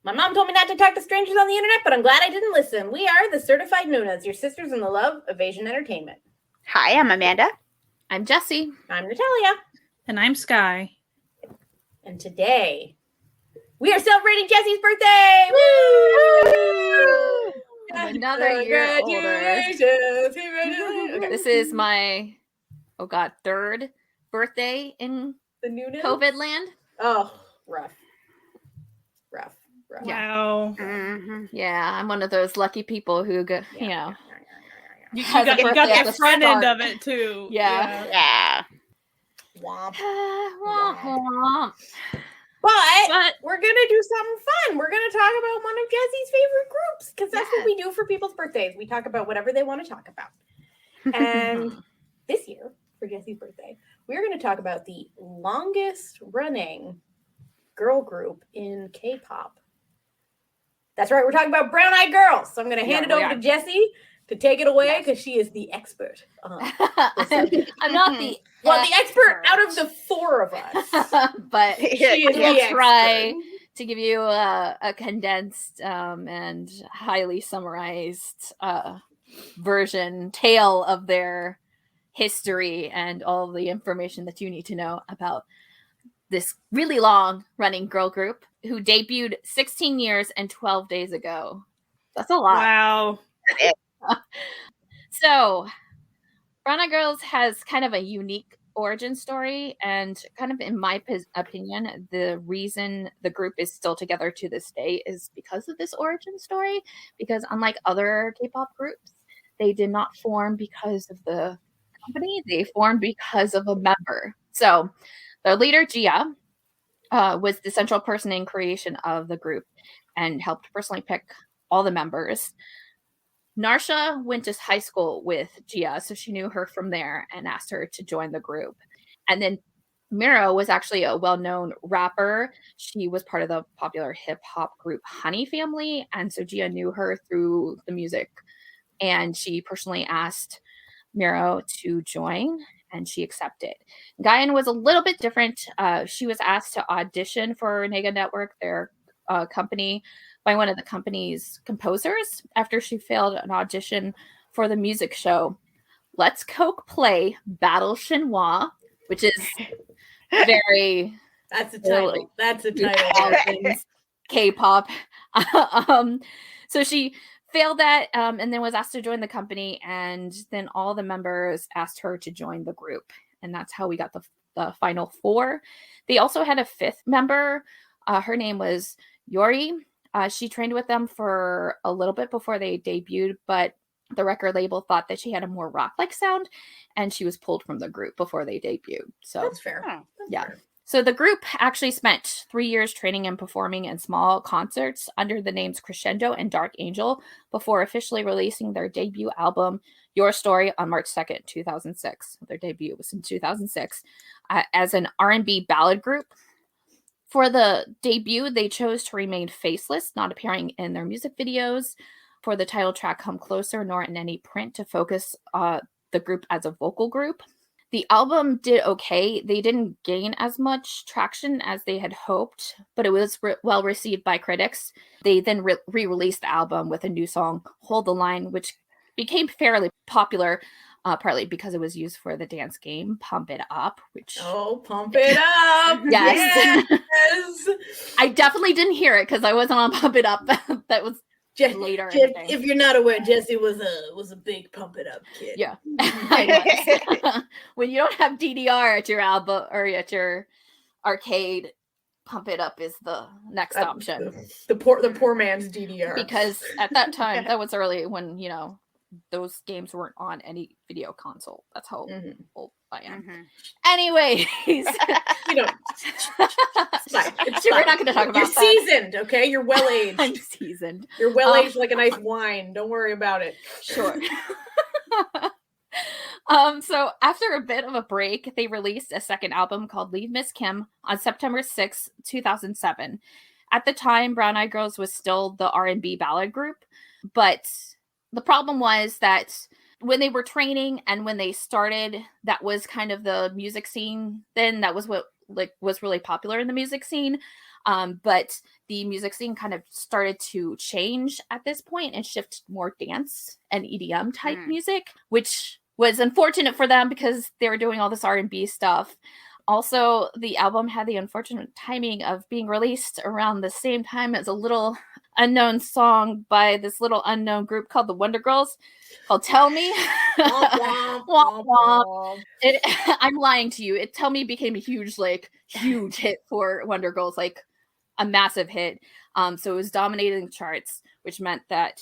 My mom told me not to talk to strangers on the internet, but I'm glad I didn't listen. We are the Certified Noonas, your sisters in the love of Asian entertainment. Hi, I'm Amanda. I'm Jessie. I'm Natalia. And I'm Sky. And today, we are celebrating Jessie's birthday! Woo! Another year older. This is my, third birthday in the Noonas? COVID land. Oh, rough. Wow. Mm-hmm. Yeah, I'm one of those lucky people who go, You has got a birthday the at the front end start. of it too. Yeah. Womp. But we're going to do something fun. We're going to talk about one of Jessie's favorite groups because that's what we do for people's birthdays. We talk about whatever they want to talk about. And this year, for Jessie's birthday, we're going to talk about the longest running girl group in K-pop. That's right. We're talking about Brown Eyed Girls. So I'm going to hand it over to Jessie to take it away because she is the expert. I'm not the the expert out of the four of us. But she is we'll try to give you a condensed and highly summarized tale of their history and all the information that you need to know about this really long running girl group who debuted 16 years and 12 days ago. That's a lot. Wow. So, Brown Eyed Girls has kind of a unique origin story, and kind of in my opinion, the reason the group is still together to this day is because of this origin story, because unlike other K-pop groups, they did not form because of the company, they formed because of a member. So, their leader, Gia, was the central person in creation of the group and helped personally pick all the members. Narsha went to high school with Gia, so she knew her from there and asked her to join the group. And then Miro was actually a well-known rapper. She was part of the popular hip-hop group Honey Family, and so Gia knew her through the music. And she personally asked Miro to join, and she accepted. Guyan was a little bit different. She was asked to audition for Nega Network, their company, by one of the company's composers after she failed an audition for the music show Let's Coke Play Battle Chinois, which is very... That's a title. That's a title. K-pop. So she failed that and then was asked to join the company, and then all the members asked her to join the group, and that's how we got the final four. They also had a fifth member. Her name was Yori. She trained with them for a little bit before they debuted, but the record label thought that she had a more rock-like sound, and she was pulled from the group before they debuted. So that's fair. That's fair. So the group actually spent 3 years training and performing in small concerts under the names Crescendo and Dark Angel before officially releasing their debut album, Your Story, on March 2nd, 2006. Their debut was in 2006 as an R&B ballad group. For the debut, they chose to remain faceless, not appearing in their music videos for the title track Come Closer, nor in any print, to focus the group as a vocal group. The album did okay. They didn't gain as much traction as they had hoped, but it was well received by critics. They then re-released the album with a new song, Hold the Line, which became fairly popular, partly because it was used for the dance game Pump It Up, which... Oh, Pump It Up! Yes! I definitely didn't hear it because I wasn't on Pump It Up. That was later. If you're not aware, Jessie was a big Pump It Up kid. Yeah. When you don't have DDR at your album or at your arcade, Pump It Up is the next option. The poor man's DDR. Because at that time, that was early when, those games weren't on any video console. That's how old I am. Anyways. We're not going to talk about You're seasoned, okay? You're well-aged. I'm seasoned. You're well-aged like a nice wine. Don't worry about it. Sure. So after a bit of a break, they released a second album called Leave Miss Kim on September 6, 2007. At the time, Brown Eyed Girls was still the R&B ballad group, but the problem was that when they were training and when they started, that was kind of the music scene then. That was what was really popular in the music scene. But the music scene kind of started to change at this point and shift more dance and EDM type music, which was unfortunate for them because they were doing all this R&B stuff. Also, the album had the unfortunate timing of being released around the same time as a little unknown song by this little unknown group called the Wonder Girls called Tell Me. Womp, womp, womp. I'm lying to you. Tell Me became a huge hit for Wonder Girls, like a massive hit. So it was dominating the charts, which meant that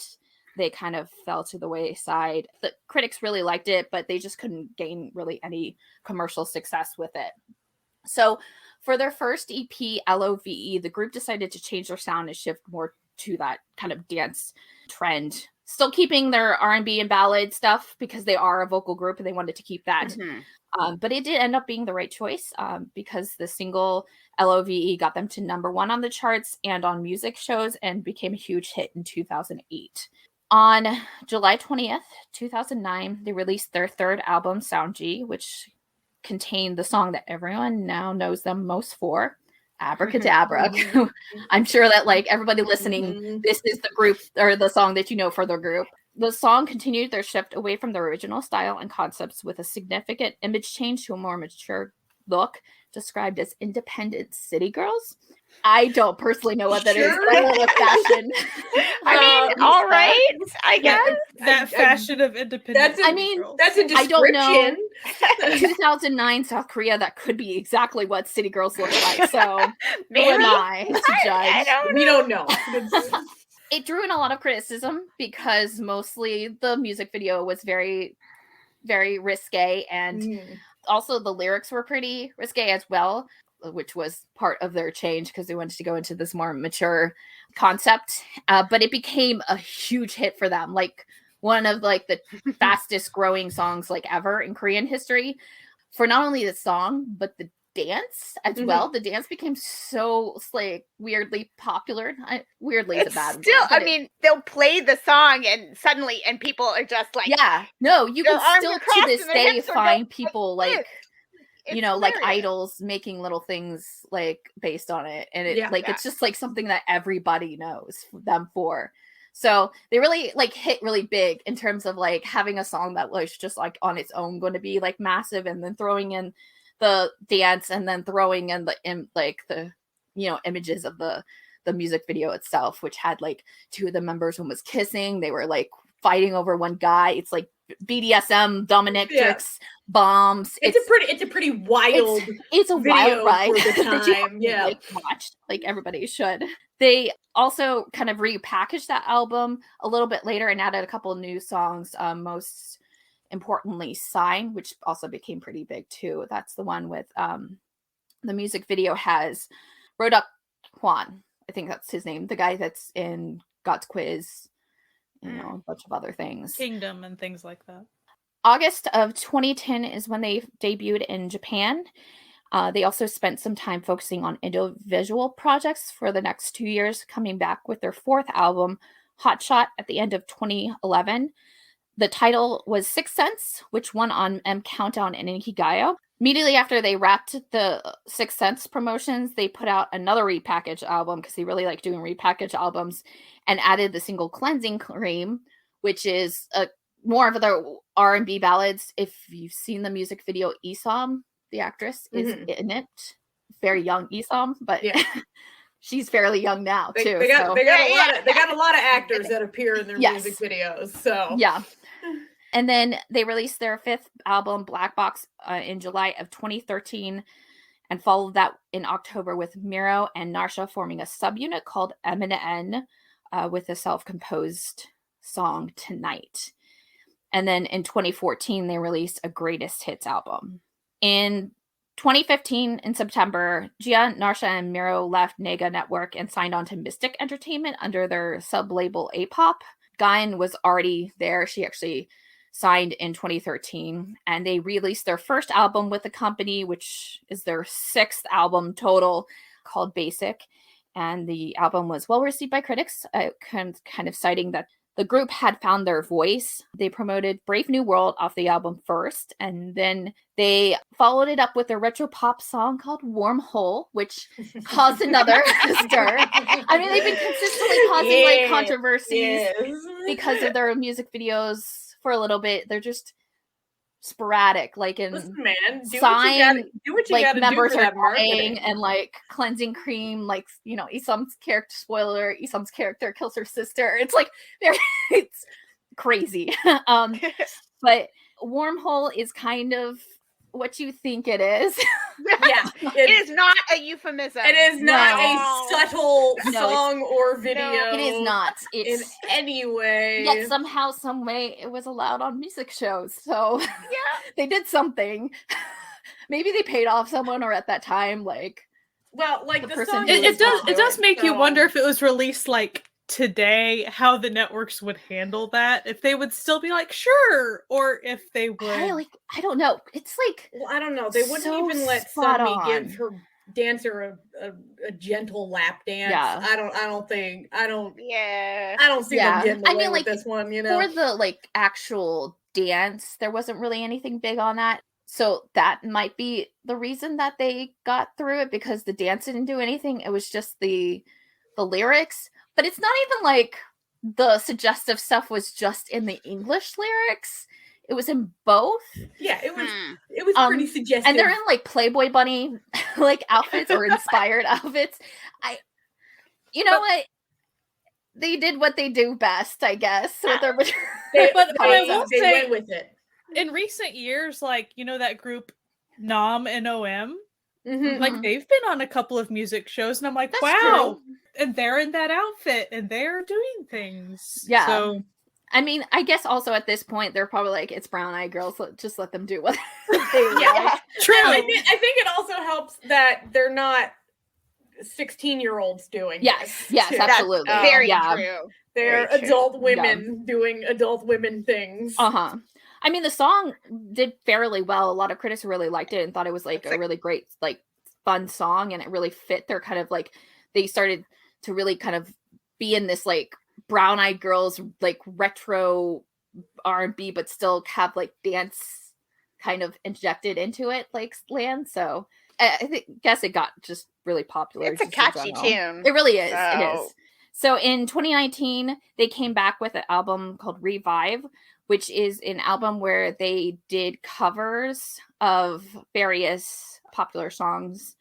they kind of fell to the wayside. The critics really liked it, but they just couldn't gain really any commercial success with it. So for their first EP, LOVE, the group decided to change their sound and shift more to that kind of dance trend. Still keeping their R&B and ballad stuff because they are a vocal group and they wanted to keep that. But it did end up being the right choice because the single LOVE got them to #1 on the charts and on music shows and became a huge hit in 2008. On July 20th, 2009, they released their third album, Sound G, which contained the song that everyone now knows them most for, Abracadabra. I'm sure that like everybody listening, this is the group or the song that you know for the group. The song continued their shift away from the original style and concepts with a significant image change to a more mature look, described as independent city girls. I don't personally know what that is, but I love fashion. I mean, all right, I guess. That fashion of independence. That's a description. I don't know. 2009 South Korea, that could be exactly what city girls look like. So who am I to judge? We don't know. It drew in a lot of criticism because mostly the music video was very, very risque, and also the lyrics were pretty risque as well, which was part of their change because they wanted to go into this more mature concept. But it became a huge hit for them, like one of like the fastest growing songs like ever in Korean history. For not only the song, but the dance as well. The dance became so like weirdly popular. Weirdly is a bad still word. I mean, they'll play the song and suddenly people are just like, no, you can still to this day find people like it's like hilarious. idols making little things like based on it, and it it's just like something that everybody knows them for. So they really like hit really big in terms of like having a song that was just like on its own going to be like massive, and then throwing in the dance, and then throwing in the images of the music video itself, which had like two of the members, one was kissing, they were like fighting over one guy. It's like BDSM dominatrix bombs. It's a pretty wild it's a wild ride for the time. like watched, like everybody should. They also kind of repackaged that album a little bit later and added a couple of new songs, most importantly Sign, which also became pretty big too. That's the one with the music video has Roduk Kwan, I think that's his name, the guy that's in God's Quiz, a bunch of other things, Kingdom and things like that. August of 2010 is when they debuted in Japan. They also spent some time focusing on individual projects for the next 2 years, coming back with their fourth album, Hot Shot, at the end of 2011. The title was Sixth Sense, which won on M Countdown and Inkigayo. Immediately after they wrapped the Sixth Sense promotions, they put out another repackaged album because they really like doing repackaged albums, and added the single Cleansing Cream, which is more of their R&B ballads. If you've seen the music video, Isom, the actress, is in it. Very young Isom, but she's fairly young now too. They got a lot of actors that appear in their music videos. So and then they released their fifth album, Black Box, in July of 2013, and followed that in October with Miro and Narsha forming a subunit called M&N with a self-composed song, Tonight. And then in 2014, they released a Greatest Hits album. In 2015, in September, Gia, Narsha, and Miro left Nega Network and signed on to Mystic Entertainment under their sub-label A-Pop. Guyan was already there. She actually signed in 2013, and they released their first album with the company, which is their sixth album total, called Basic. And the album was well received by critics, kind of citing that the group had found their voice. They promoted Brave New World off the album first, and then they followed it up with a retro pop song called Warm Hole, which caused another stir. I mean, they've been consistently causing like controversies because of their music videos for a little bit. They're just sporadic, like in Listen, man, do Sign, what you like gotta members do for are that marketing. dying, and like Cleansing Cream, like, you know, Isam's character, spoiler, Isam's character kills her sister. It's like it's crazy. But Wormhole is kind of what you think it is. Yeah, it is not a euphemism. It is not a subtle song or video. No, it is not. It's in any way. Yet somehow, some way, it was allowed on music shows. So they did something. Maybe they paid off someone, or at that time, like, well, like the song. It does make you wonder if it was released like today, how the networks would handle that, if they would still be like sure, or if they would. I don't know. It's like, well, I don't know. They wouldn't even let Sunmi give her dancer a gentle lap dance. Yeah. I don't think. I don't see Yeah. them getting away with like, this one. You know, for the like actual dance, there wasn't really anything big on that. So that might be the reason that they got through it, because the dance didn't do anything. It was just the lyrics. But it's not even like the suggestive stuff was just in the English lyrics. It was in both. Yeah, it was pretty suggestive. And they're in like Playboy bunny like outfits or inspired outfits. What? They did what they do best, I guess. With their they went with it. In recent years, like, you know, that group Nom and OM, Mm-hmm. like they've been on a couple of music shows, and I'm like, That's wow. true. And they're in that outfit and they're doing things. Yeah. So I mean, I guess also at this point they're probably like, it's Brown Eyed Girls, so just let them do what they like. True. I think it also helps that they're not 16-year-olds doing Yes, this, too. absolutely. That's very true. They're Very true. adult women doing adult women things. Uh-huh. I mean, the song did fairly well. A lot of critics really liked it and thought it was like a really great, like, fun song, and it really fit their kind of like, they started to really kind of be in this like Brown Eyed Girls like retro R&B, but still have like dance kind of injected into it, like land. So I guess it got just really popular. It's a catchy tune. It really is. So. It is. So in 2019, they came back with an album called Revive, which is an album where they did covers of various popular songs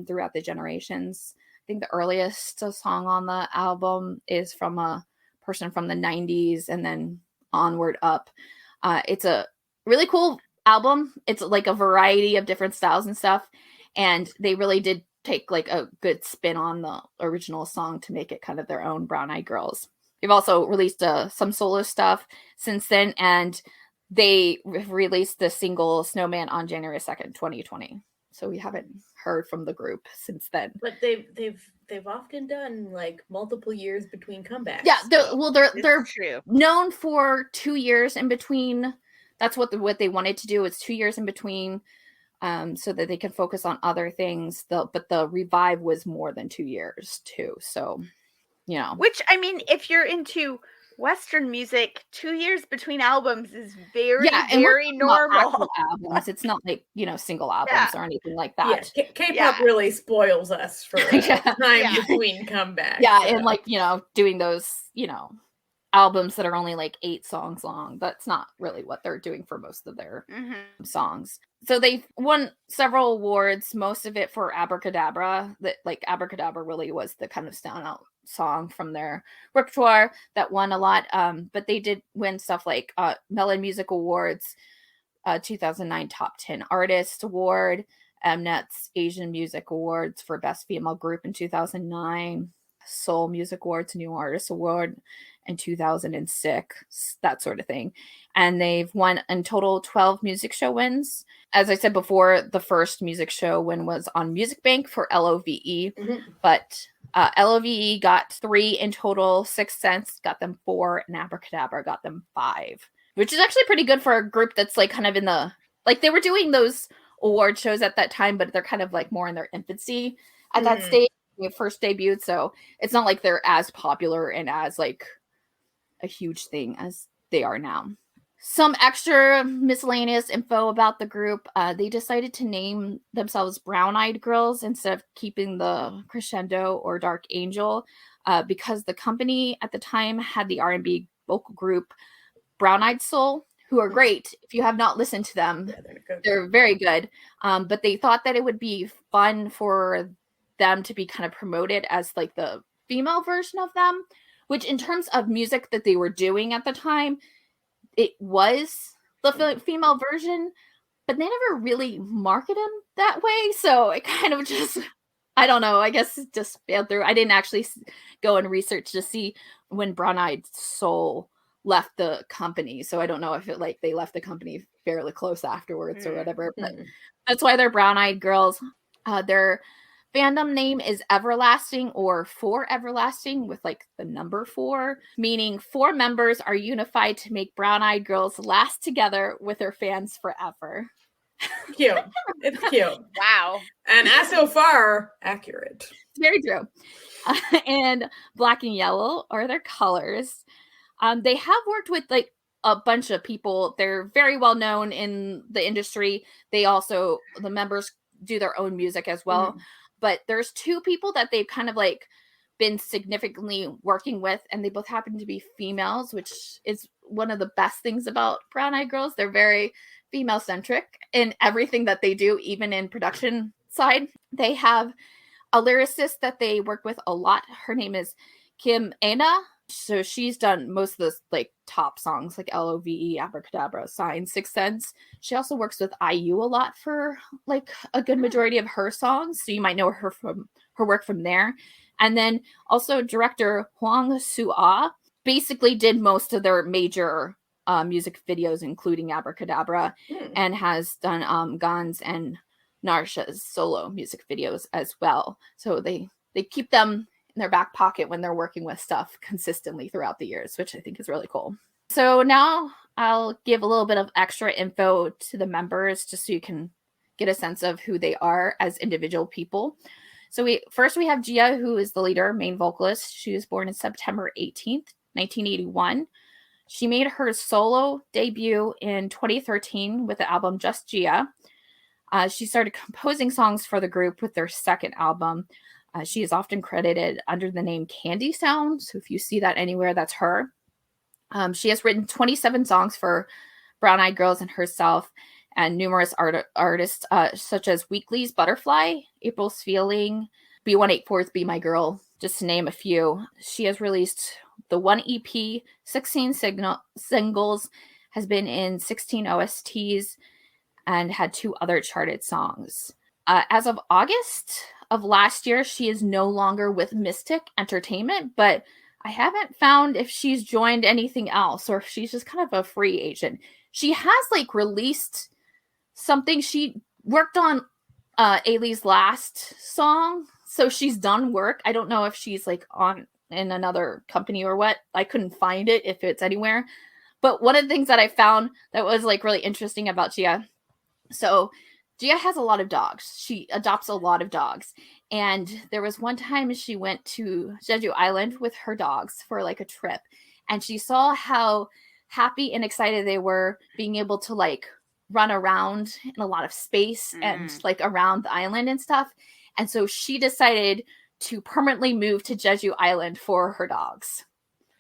throughout the generations. I think the earliest song on the album is from a person from the 90s and then onward up. It's a really cool album. It's like a variety of different styles and stuff. And they really did take like a good spin on the original song to make it kind of their own Brown Eyed Girls. They've also released some solo stuff since then, and they released the single Snowman on January 2nd, 2020. So we haven't heard from the group since then. But they've often done like multiple years between comebacks. Yeah, they're true. known for 2 years in between. That's what they wanted to do. It's 2 years in between, so that they can focus on other things. But the Revive was more than 2 years too. So, you know, which, I mean, if you're into Western music, 2 years between albums is very normal. Albums. It's not like, you know, single albums or anything like that. Yeah. K-pop really spoils us for time between comebacks. Yeah, and like, you know, doing those, you know, albums that are only like 8 songs long. That's not really what they're doing for most of their songs. So they've won several awards, most of it for Abracadabra. That like Abracadabra really was the kind of standout song from their repertoire that won a lot. But they did win stuff like Melon Music Awards, 2009 Top 10 Artist Award, Mnet's Asian Music Awards for Best Female Group in 2009, Seoul Music Awards New Artist Award in 2006, that sort of thing. And they've won in total 12 music show wins. As I said before, the first music show win was on Music Bank for LOVE, but LOVE got 3 in total. 6 Sense got them 4, and Abracadabra got them 5, which is actually pretty good for a group that's like kind of in the, like they were doing those award shows at that time, but they're kind of like more in their infancy at that stage. They first debuted, so it's not like they're as popular and as like a huge thing as they are now. Some extra miscellaneous info about the group. They decided to name themselves Brown Eyed Girls instead of keeping the Crescendo or Dark Angel, because the company at the time had the R&B vocal group Brown Eyed Soul, who are great. If you have not listened to them, they're very good. But they thought that it would be fun for them to be kind of promoted as like the female version of them, which in terms of music that they were doing at the time, it was the female version, but they never really marketed them that way. So it kind of just, I don't know, I guess it just failed through. I didn't actually go and research to see when Brown Eyed Soul left the company. So I don't know if they left the company fairly close afterwards or whatever, but that's why they're Brown Eyed Girls. Their fandom name is Everlasting, or For Everlasting, with like the number 4, meaning 4 members are unified to make Brown Eyed Girls last together with their fans forever. Cute. It's cute. Wow. And as so far, accurate. It's very true. And black and yellow are their colors. They have worked with like a bunch of people. They're very well known in the industry. They also, the members do their own music as well. But there's 2 people that they've kind of like been significantly working with, and they both happen to be females, which is one of the best things about Brown Eyed Girls. They're very female centric in everything that they do, even in production side. They have a lyricist that they work with a lot. Her name is Kim Aina. So she's done most of the like top songs like Love, Abracadabra, Sign, Sixth Sense. She also works with IU a lot for like a good majority of her songs. So you might know her from her work from there. And then also director Hwang Soo-ah basically did most of their major music videos, including Abracadabra, and has done Gans and Narsha's solo music videos as well. So they keep them in their back pocket when they're working with stuff consistently throughout the years, which I think is really cool. So now I'll give a little bit of extra info to the members just so you can get a sense of who they are as individual people. So we have Gia, who is the leader, main vocalist. She was born on September 18th, 1981. She made her solo debut in 2013 with the album Just Gia. She started composing songs for the group with their second album. She is often credited under the name Candy Sound. So if you see that anywhere, that's her. She has written 27 songs for Brown Eyed Girls and herself, and numerous artists such as Weekly's Butterfly, April's Feeling, B184's Be My Girl, just to name a few. She has released the 1 EP, 16 singles, has been in 16 OSTs, and had 2 other charted songs. As of August of last year, she is no longer with Mystic Entertainment, but I haven't found if she's joined anything else or if she's just kind of a free agent. She has like released something. She worked on Ailey's last song, so she's done work. I don't know if she's like in another company or what. I couldn't find it if it's anywhere. But one of the things that I found that was like really interesting about Gia, so Gia has a lot of dogs. She adopts a lot of dogs. And there was one time she went to Jeju Island with her dogs for like a trip. And she saw how happy and excited they were being able to like run around in a lot of space and like around the island and stuff. And so she decided to permanently move to Jeju Island for her dogs.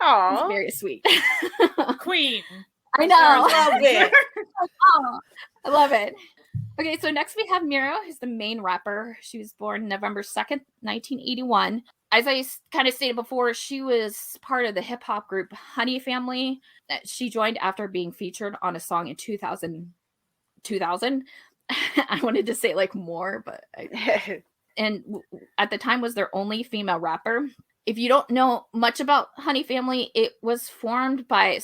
Aww. It's very sweet. Queen. I know. I love it. Oh, I love it. Okay, so next we have Miro, who's the main rapper. She was born November 2nd, 1981. As I kind of stated before, she was part of the hip-hop group Honey Family that she joined after being featured on a song in 2000. I wanted to say like more, but and at the time was their only female rapper. If you don't know much about Honey Family, it was formed by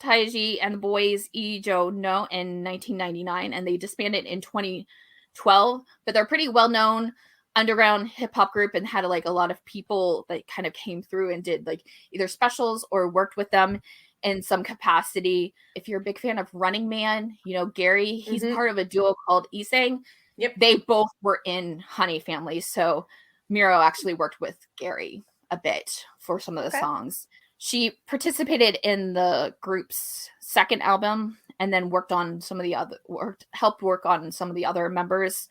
Taiji and the boys Ijo No in 1999, and they disbanded in 2012. But they're pretty well known underground hip hop group and had like a lot of people that kind of came through and did like either specials or worked with them in some capacity. If you're a big fan of Running Man, you know Gary, he's part of a duo called Isang. Yep, they both were in Honey Family, so Miro actually worked with Gary a bit for some of the songs. She participated in the group's second album and then helped work on some of the other members'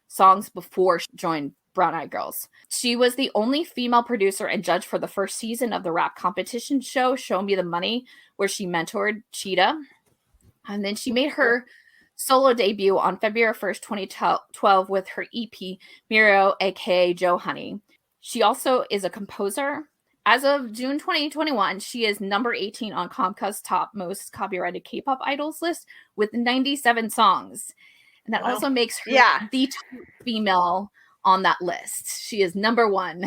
songs before she joined Brown Eyed Girls. She was the only female producer and judge for the first season of the rap competition show Show Me the Money, where she mentored Cheetah. And then she made her solo debut on February 1st, 2012 with her EP, Miro, aka Joe Honey. She also is a composer. As of June 2021, she is number 18 on Comcast's top most copyrighted K-pop idols list with 97 songs. And that also makes her the top female on that list. She is number 1.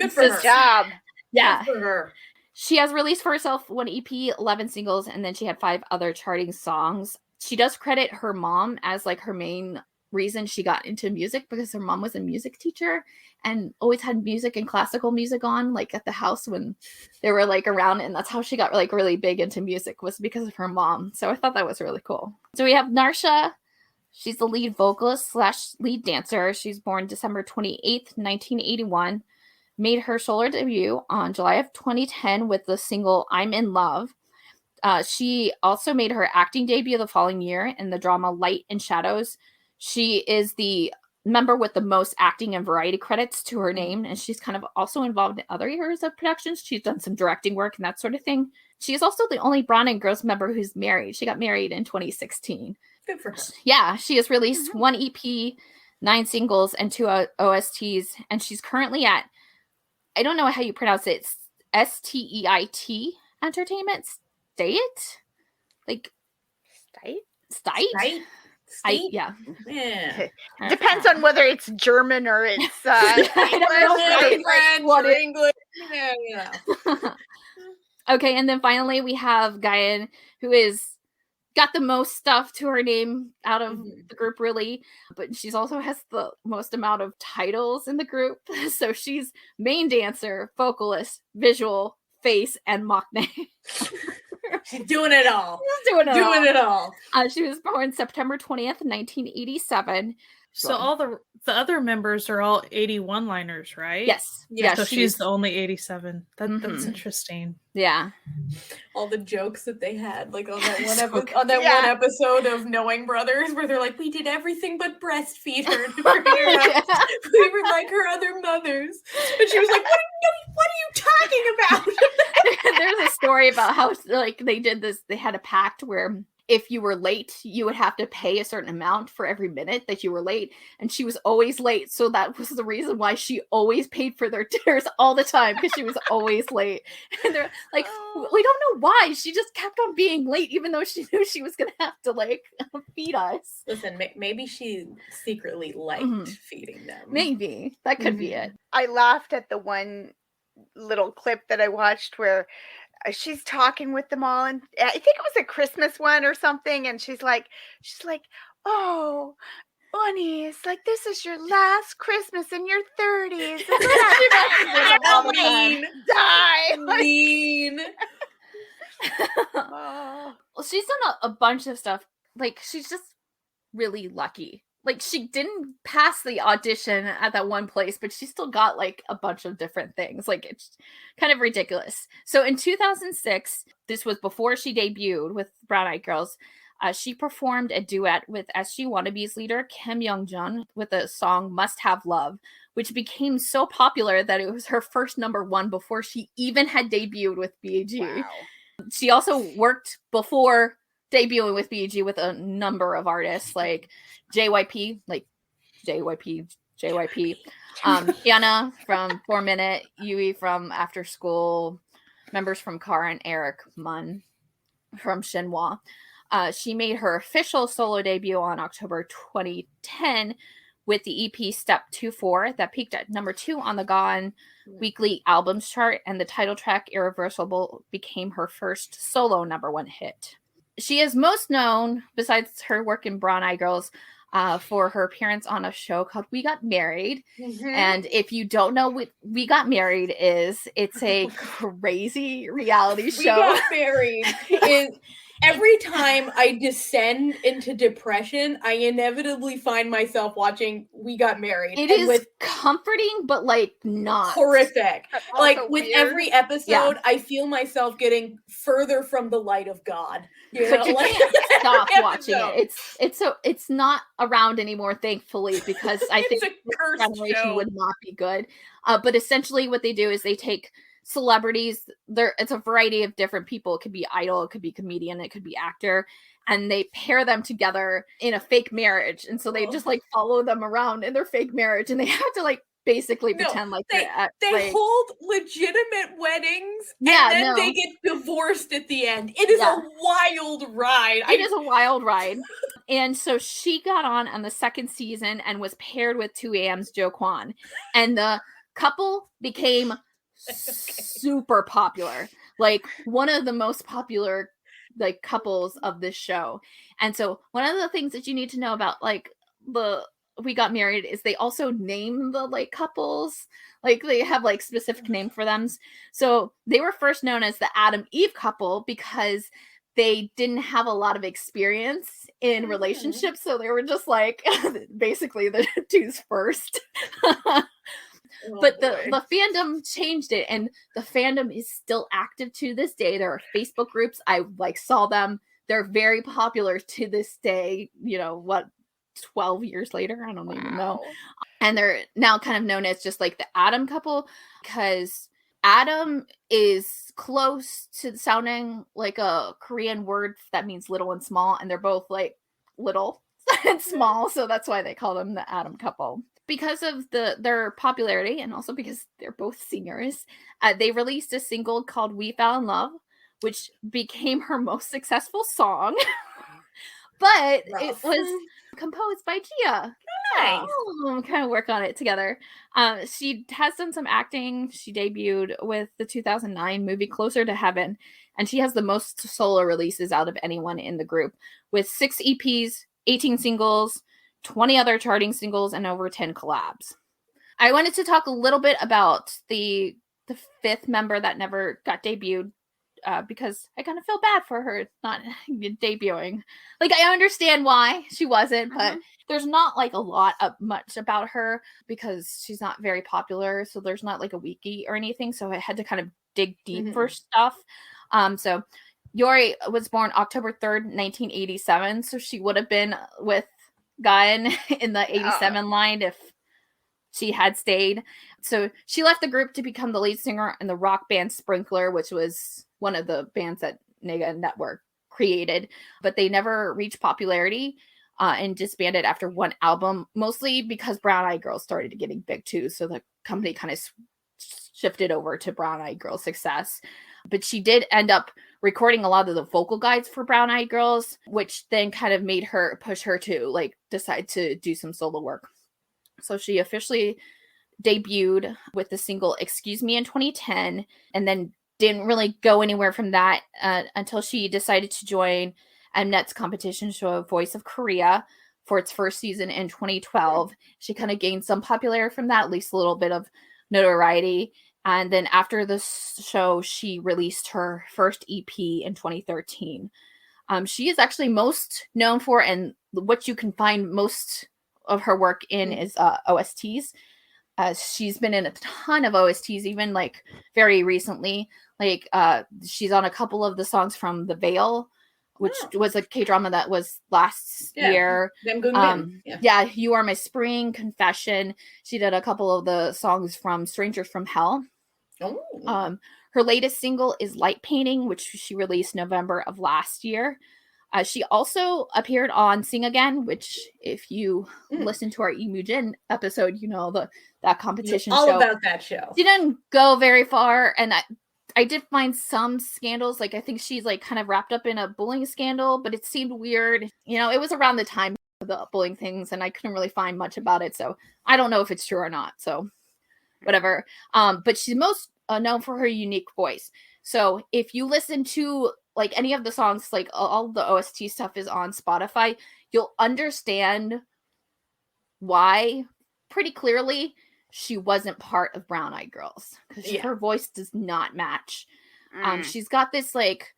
Good for her. Job. Yeah. Good for her. She has released for herself 1 EP, 11 singles, and then she had 5 other charting songs. She does credit her mom as like her main reason she got into music, because her mom was a music teacher and always had music and classical music on like at the house when they were like around, and that's how she got like really big into music, was because of her mom. So I thought that was really cool. So we have Narsha. She's the lead vocalist / lead dancer. She's born December 28th, 1981. Made her solo debut on July of 2010 with the single I'm in Love. She also made her acting debut the following year in the drama Light and Shadows. She is the member with the most acting and variety credits to her name, and she's kind of also involved in other areas of productions. She's done some directing work and that sort of thing. She is also the only Brown Eyed Girls member who's married. She got married in 2016. Good for her. Yeah, she has released 1 EP, 9 singles, and 2 OSTs, and she's currently at, I don't know how you pronounce it, STEIT Entertainment. State? Like, State? Yeah. Depends on whether it's German or it's English. Yeah. Okay, and then finally we have Guyan, who is got the most stuff to her name out of the group, really, but she's also has the most amount of titles in the group. So she's main dancer, vocalist, visual, face, and mockney. She's doing it all. She was born September 20th, 1987. So all the other members are all 81 liners, right? Yes. Yeah. So she's the only 87. That's interesting. Yeah. All the jokes that they had, like on that one episode of Knowing Brothers, where they're like, we did everything but breastfeed her to bring her up. We were like her other mothers. But she was like, what are you talking about? There's a story about how like they did this. They had a pact where if you were late, you would have to pay a certain amount for every minute that you were late. And she was always late. So that was the reason why she always paid for their dinners all the time, because she was always late. And they're like, we don't know why. She just kept on being late, even though she knew she was going to have to like feed us. Listen, maybe she secretly liked feeding them. Maybe. That could be it. I laughed at the one little clip that I watched where she's talking with them all, and I think it was a Christmas one or something, and she's like, oh, Bunny, it's like, this is your last Christmas in your 30s. Mean. Well, she's done a bunch of stuff. Like, she's just really lucky. Like, she didn't pass the audition at that one place, but she still got, like, a bunch of different things. Like, it's kind of ridiculous. So, in 2006, this was before she debuted with Brown Eyed Girls, she performed a duet with SG Wannabe's leader, Kim Young-jun, with the song Must Have Love, which became so popular that it was her first #1 before she even had debuted with BAG. Wow. She also worked before debuting with BAG with a number of artists like JYP, Hyuna from 4 Minute, Yui from After School, members from Kara and Eric Mun from Shinhwa. She made her official solo debut on October 2010 with the EP Step 2-4 that peaked at #2 on the Gaon weekly albums chart, and the title track Irreversible became her first solo #1 hit. She is most known, besides her work in Brown Eyed Girls, for her appearance on a show called We Got Married. And if you don't know what We Got Married is, it's a crazy reality show. We Got Married Every time I descend into depression, I inevitably find myself watching We Got Married. It is comforting, but like not horrific. Like with weird. every episode, I feel myself getting further from the light of God. You know, you can't stop watching it. It's not around anymore, thankfully, because I think a cursed generation show. would not be good. But essentially, what they do is they take celebrities. It's a variety of different people. It could be idol, it could be comedian, it could be actor, and they pair them together in a fake marriage. And so they just like follow them around in their fake marriage, and they have to like basically pretend like they like, hold legitimate weddings, and then they get divorced at the end. It is a wild ride. It is a wild ride. And so she got on the second season and was paired with 2AM's Jo Kwon, and the couple became super popular, like one of the most popular like couples of this show. And so one of the things that you need to know about like the We Got Married is they also name the like couples, like they have like specific name for them. So they were first known as the Adam Eve couple because they didn't have a lot of experience in relationships, so they were just like basically the twos first. But the fandom changed it, and the fandom is still active to this day. There are Facebook groups. I like saw them. They're very popular to this day. You know what? 12 years later, I don't even know. And they're now kind of known as just like the Adam couple, because Adam is close to sounding like a Korean word that means little and small, and they're both like little and small, so that's why they call them the Adam couple. Because of their popularity, and also because they're both singers, they released a single called We Fell in Love, which became her most successful song. But it was composed by Gia. Nice. Kind of work on it together. She has done some acting. She debuted with the 2009 movie Closer to Heaven, and she has the most solo releases out of anyone in the group, with 6 EPs, 18 singles, 20 other charting singles, and over 10 collabs. I wanted to talk a little bit about the fifth member that never got debuted, because I kind of feel bad for her not debuting. Like, I understand why she wasn't, but there's not like a lot of much about her because she's not very popular. So there's not like a wiki or anything. So I had to kind of dig deep for stuff. So Yori was born October 3rd, 1987. So she would have been with Gun in the 87 line if she had stayed. So she left the group to become the lead singer in the rock band Sprinkler, which was one of the bands that Nega Network created, but they never reached popularity and disbanded after one album, mostly because Brown Eyed Girls started getting big too. So the company kind of shifted over to Brown Eyed Girls' success. But she did end up recording a lot of the vocal guides for Brown Eyed Girls, which then kind of made her push her to like decide to do some solo work. So she officially debuted with the single Excuse Me in 2010, and then didn't really go anywhere from that until she decided to join Mnet's competition show Voice of Korea for its first season in 2012. She kind of gained some popularity from that, at least a little bit of notoriety. And then after the show, she released her first EP in 2013. She is actually most known for, and what you can find most of her work in is OSTs. She's been in a ton of OSTs, even like very recently. Like she's on a couple of the songs from The Veil, which was a K-drama that was last year. You Are My Spring, Confession. She did a couple of the songs from Strangers from Hell. Her latest single is Light Painting, which she released November of last year. She also appeared on Sing Again, which if you listen to our Imujin episode, you know that competition all show. About that show. She didn't go very far, and I did find some scandals. Like I think she's like kind of wrapped up in a bullying scandal, but it seemed weird. You know, it was around the time of the bullying things, and I couldn't really find much about it. So I don't know if it's true or not. So whatever. But she's most known for her unique voice. So if you listen to like any of the songs, like all the OST stuff is on Spotify, you'll understand why pretty clearly she wasn't part of Brown Eyed Girls, because her voice does not match. She's got this like,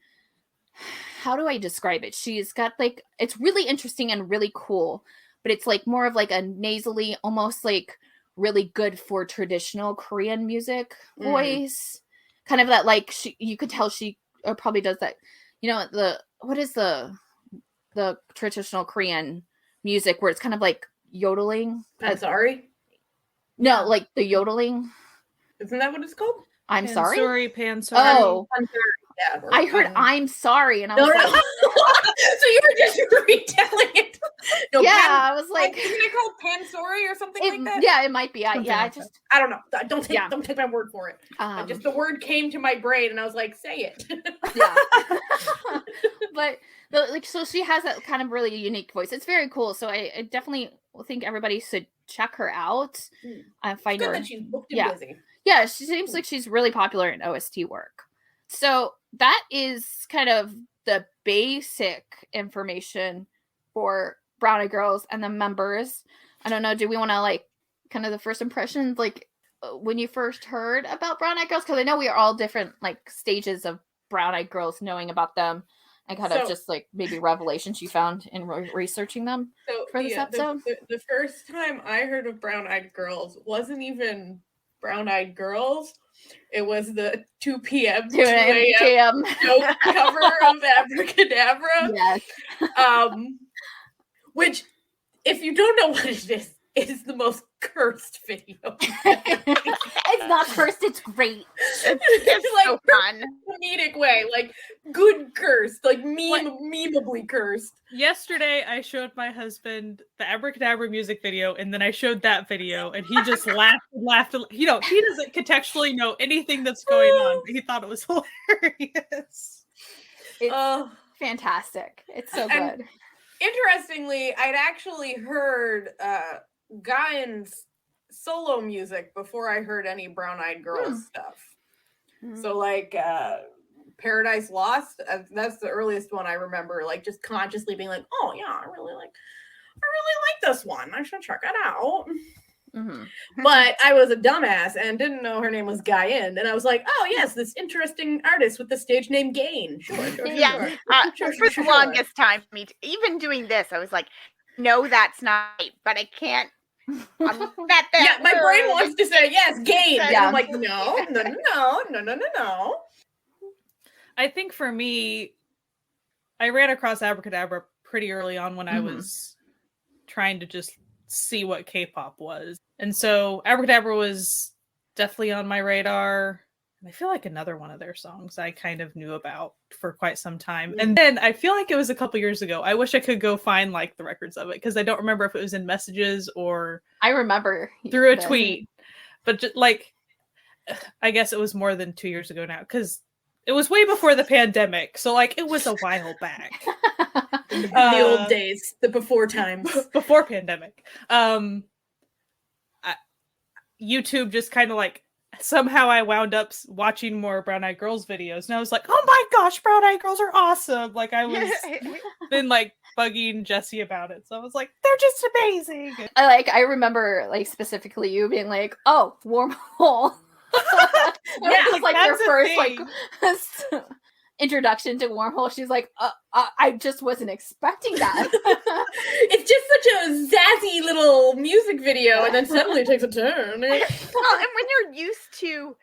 how do I describe it? She's got like, it's really interesting and really cool, but it's like more of like a nasally, almost like really good for traditional Korean music voice. Kind of that, like, you could tell she probably does that. You know, what is the traditional Korean music where it's kind of like yodeling? I'm sorry. No, like the yodeling. Isn't that what it's called? I'm sorry. Pansori. Oh, yeah, I heard I'm sorry, and I was like, so you were just retelling it. No, I was like, isn't it called Pansori or something like that? Yeah, it might be. I don't know. Don't take my word for it. Just the word came to my brain, and I was like, say it. But so she has that kind of really unique voice. It's very cool. So I definitely think everybody should check her out. Find her. That she's booked and busy. Yeah, she seems like she's really popular in OST work. So that is kind of the basic information for Brown Eyed Girls and the members. I don't know, do we want to like kind of the first impressions, like when you first heard about Brown Eyed Girls? Because I know we are all different like stages of Brown Eyed Girls, knowing about them and kind of just like maybe revelations you found in researching them for this episode. The first time I heard of Brown Eyed Girls wasn't even Brown Eyed Girls. It was the 2 p.m. 2 a.m. cover of Abracadabra. Yes. Which, if you don't know what it is the most cursed video. It's not cursed, it's great. It's like so fun. Comedic way, like good cursed, like memeably cursed. Yesterday, I showed my husband the Abracadabra music video, and then I showed that video, and he just laughed. You know, he doesn't contextually know anything that's going on, but he thought it was hilarious. It's fantastic. It's so good. Interestingly, I'd actually heard Guyan's solo music before I heard any Brown Eyed Girls stuff. So like Paradise Lost, that's the earliest one I remember, like just consciously being like, oh yeah, I really like this one. I should check it out. But I was a dumbass and didn't know her name was Guyan, and I was like, oh yes, this interesting artist with the stage name Gain. Sure. For the longest time, even doing this, I was like, no, that's not right, but I can't. Yeah, my brain wants to say yes, Gain. And I'm like, no. I think for me, I ran across Abracadabra pretty early on when I was trying to just see what K-pop was. And so Abracadabra was definitely on my radar. And I feel like another one of their songs I kind of knew about for quite some time. And then I feel like it was a couple years ago. I wish I could go find like the records of it, because I don't remember if it was in messages or I remember through a tweet. But just, like, I guess it was more than 2 years ago now, because it was way before the pandemic. So like it was a while back. The old days, the before times. Before pandemic. YouTube just kind of like, somehow I wound up watching more Brown Eyed Girls videos, and I was like, oh my gosh, Brown Eyed Girls are awesome. Like I was been like bugging Jessie about it. So I was like, they're just amazing. I remember like specifically you being like, oh, Wormhole. Yeah, like your first like introduction to Wormhole. She's like, I just wasn't expecting that. It's just such a zazzy little music video, and then suddenly it takes a turn. Well, and when you're used to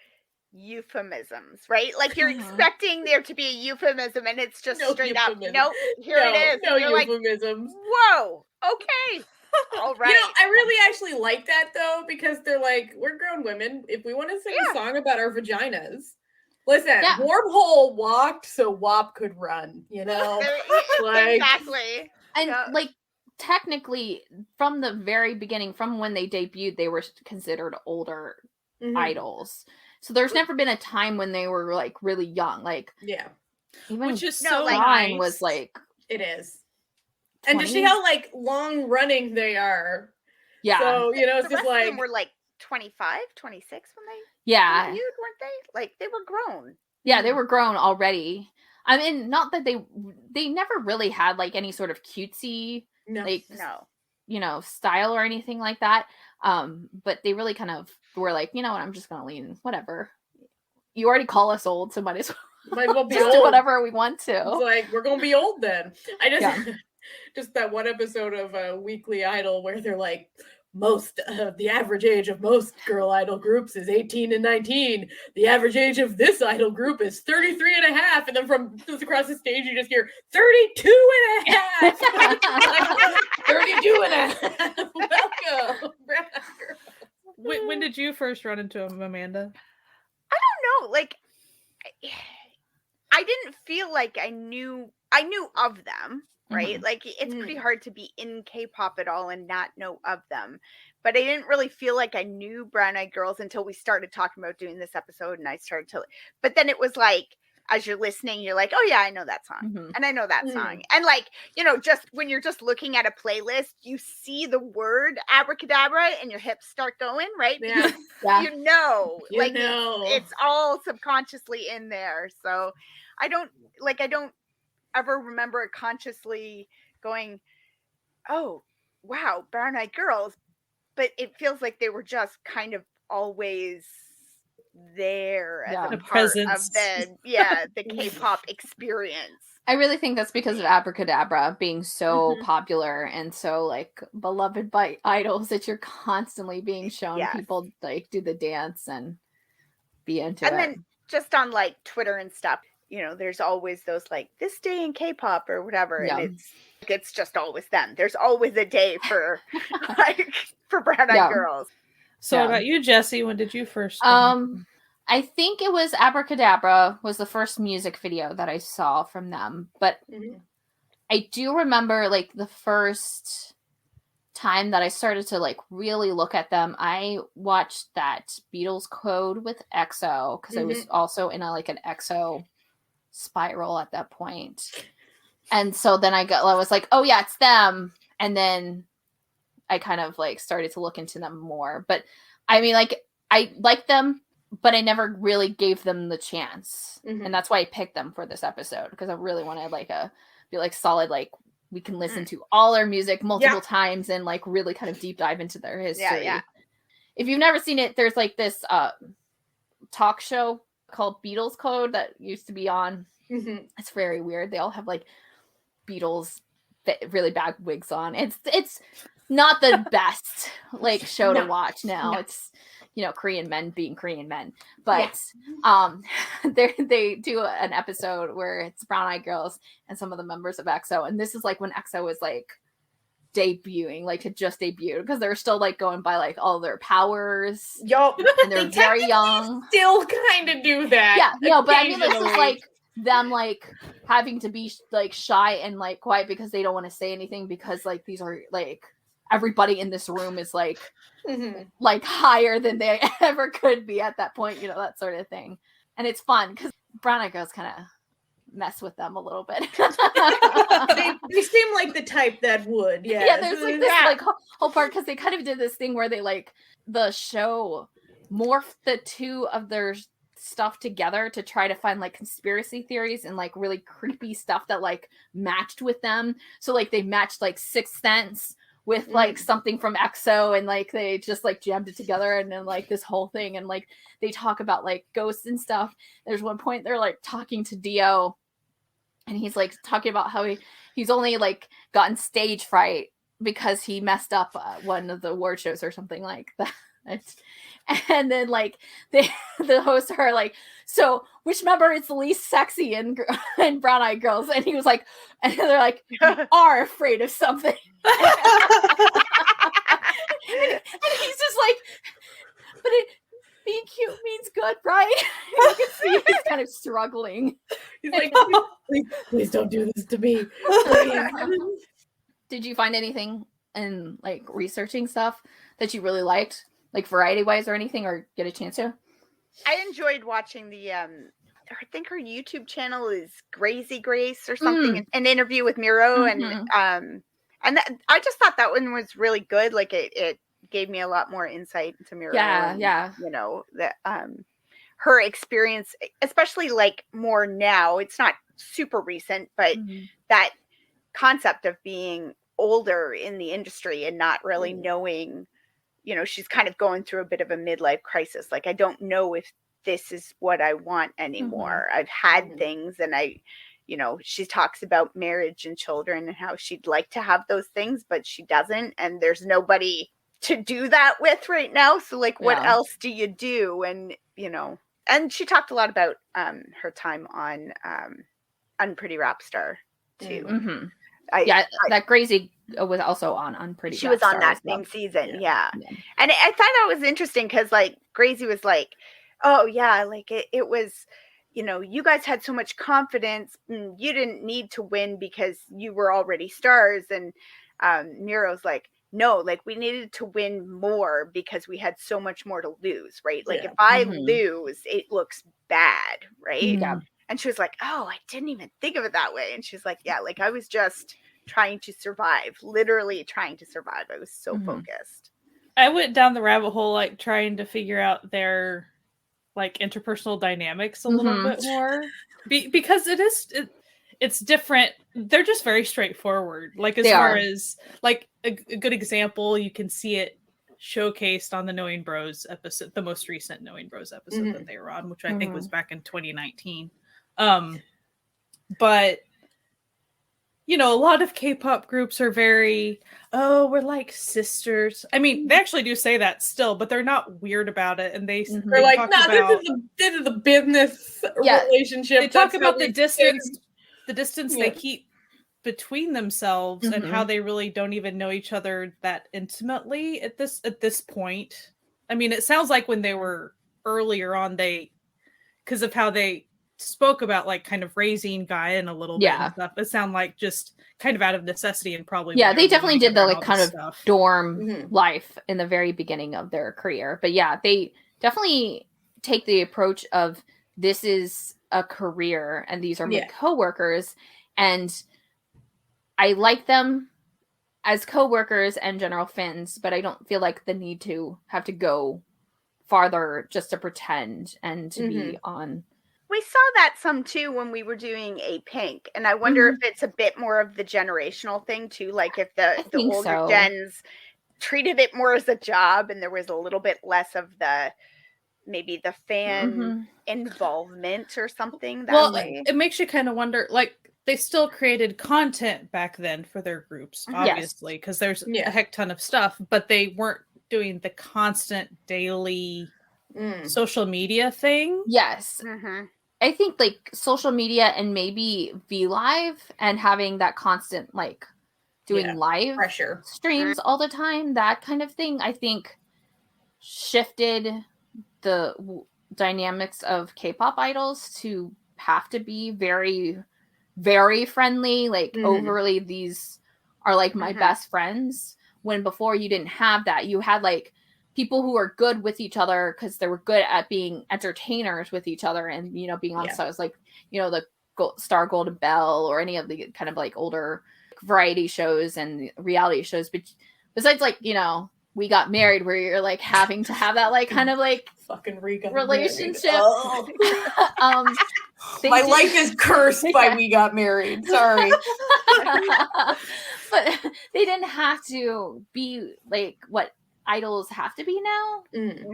euphemisms, right? Like you're expecting there to be a euphemism, and it's just straight up, nope, here it is. No euphemisms. Like, whoa, okay. All right. You know, I really actually like that though, because they're like, we're grown women. If we want to sing a song about our vaginas, listen, Wormhole walked so WAP could run, you know? Like, exactly. And like technically from the very beginning, from when they debuted, they were considered older idols. So there's never been a time when they were like really young. Like even which is so like Line was like it is. 20? And to see how like long running they are. Yeah. So, you know, it's just like we're like 25, 26 when they debuted, weren't they? Like they were grown. Yeah, they were grown already. I mean, not that they never really had like any sort of cutesy you know, style or anything like that. But they really kind of were like, you know what, I'm just gonna lean whatever. You already call us old, so might as well. Might as well be just old. do whatever we want to. It's like, we're gonna be old then. I just just that one episode of Weekly Idol where they're like, the average age of most girl idol groups is 18 and 19. The average age of this idol group is 33 and a half. And then from across the stage, you just hear 32 and a half. Like, 32 and a half. Welcome. When did you first run into him, Amanda? I don't know. Like, I didn't feel like I knew of them. Right? Like, it's pretty hard to be in K-pop at all and not know of them. But I didn't really feel like I knew Brown Eyed Girls until we started talking about doing this episode, and I started to. But then it was like, as you're listening, you're like, oh yeah, I know that song, and I know that song, and like, you know, just when you're just looking at a playlist, you see the word abracadabra, and your hips start going, right? Yeah, you know, it's all subconsciously in there. So I don't ever remember consciously going, oh wow, Brown Eyed Girls, but it feels like they were just kind of always there as a part of the K-pop experience. I really think that's because of Abracadabra being so popular and so like beloved by idols that you're constantly being shown people like do the dance and be into it. And then just on like Twitter and stuff, you know, there's always those like this day in K-pop or whatever, and it's just always them. There's always a day for like for Brown Eyed Girls. So about you, Jessie, when did you first? I think it was Abracadabra was the first music video that I saw from them, but I do remember like the first time that I started to like really look at them. I watched that Beatles Code with EXO because I was also in an EXO spiral at that point, and so then I was like, oh yeah, it's them, and then I kind of like started to look into them more. But I mean, like, I like them, but I never really gave them the chance, and that's why I picked them for this episode, because I really wanted like be like solid, like we can listen to all their music multiple times and like really kind of deep dive into their history. If you've never seen it, there's like this talk show called Beatles Code that used to be on. It's very weird. They all have like Beatles really bad wigs on. It's not the best like show to watch now. It's, you know, Korean men being Korean men, but they do an episode where it's Brown Eyed Girls and some of the members of EXO, and this is like when EXO was like debuting, like had just debuted, because they're still like going by like all their powers. And they're very young. Still kind of do that. But I mean, this is like them like having to be like shy and like quiet because they don't want to say anything, because like these are like everybody in this room is like like higher than they ever could be at that point, you know, that sort of thing. And it's fun because Brown Eyed Girls kind of mess with them a little bit. they seem like the type that would. There's like this like whole part, because they kind of did this thing where they like the show morphed the two of their stuff together to try to find like conspiracy theories and like really creepy stuff that like matched with them. So like they matched like Sixth Sense with like something from EXO, and like they just like jammed it together, and then like this whole thing, and like they talk about like ghosts and stuff. There's one point they're like talking to Dio, and he's like talking about how he's only like gotten stage fright because he messed up one of the award shows or something like that. And then like the hosts are like, so which member is the least sexy in Brown Eyed Girls? And he was like, and they're like, you are afraid of something. and he's just like, but being cute means good, right? You can see he's kind of struggling. He's like, please don't do this to me. Did you find anything in like researching stuff that you really liked, like variety wise or anything, or get a chance to? I enjoyed watching the I think her YouTube channel is Gracie Grace or something, an interview with Miro, and I just thought that one was really good. Like it gave me a lot more insight into Miro. You know, that her experience, especially like more now, it's not super recent, but that concept of being older in the industry and not really knowing, you know, she's kind of going through a bit of a midlife crisis. Like, I don't know if this is what I want anymore. I've had things, and she talks about marriage and children and how she'd like to have those things, but she doesn't. And there's nobody to do that with right now. So like, what else do you do? And, and she talked a lot about her time on Unpretty Rap Star too. Mm-hmm. That Gracie was also on Unpretty. She was on that same season, yeah. And I thought that was interesting because like Gracie was like, "Oh yeah, like it was, you guys had so much confidence, and you didn't need to win because you were already stars." And Miro's like, "No, like we needed to win more because we had so much more to lose, right? Like if I lose, it looks bad, right?" Yeah. And she was like, "Oh, I didn't even think of it that way." And she's like, "Yeah, like I was just trying to survive, literally trying to survive. I was so focused." I went down the rabbit hole, like trying to figure out their like interpersonal dynamics a little bit more because it's different. They're just very straightforward. Like as far as like a good example, you can see it showcased on the Knowing Bros episode, the most recent Knowing Bros episode that they were on, which I think was back in 2019. But a lot of K-pop groups are very, we're like sisters. I mean, they actually do say that still, but they're not weird about it. And they're like, this is a business relationship. They talk about the distance they keep between themselves and how they really don't even know each other that intimately at this point. I mean, it sounds like when they were earlier on, because of how they spoke about like kind of raising Gaia a little bit and stuff, it sounded like just kind of out of necessity and probably they definitely did the like kind of dorm life in the very beginning of their career. But they definitely take the approach of this is a career and these are my coworkers, and I like them as coworkers and general fans, but I don't feel like the need to have to go farther just to pretend and to be on. We saw that some too when we were doing A Pink, and I wonder if it's a bit more of the generational thing too, like if the older gens treated it more as a job and there was a little bit less of maybe the fan involvement or something. It makes you kind of wonder, like they still created content back then for their groups, obviously, because there's a heck ton of stuff, but they weren't doing the constant daily social media thing. Yes. I think like social media and maybe VLive and having that constant like doing live pressure streams all the time, that kind of thing, I think shifted the dynamics of K-pop idols to have to be very, very friendly, like overly, these are like my best friends, when before you didn't have that. You had like people who are good with each other because they were good at being entertainers with each other and, being on shows like, the Star Golden Bell or any of the kind of like older variety shows and reality shows. But besides like, We Got Married, where you're like having to have that like kind of like fucking relationship. My life is cursed by We Got Married. Sorry. But they didn't have to be like what idols have to be now.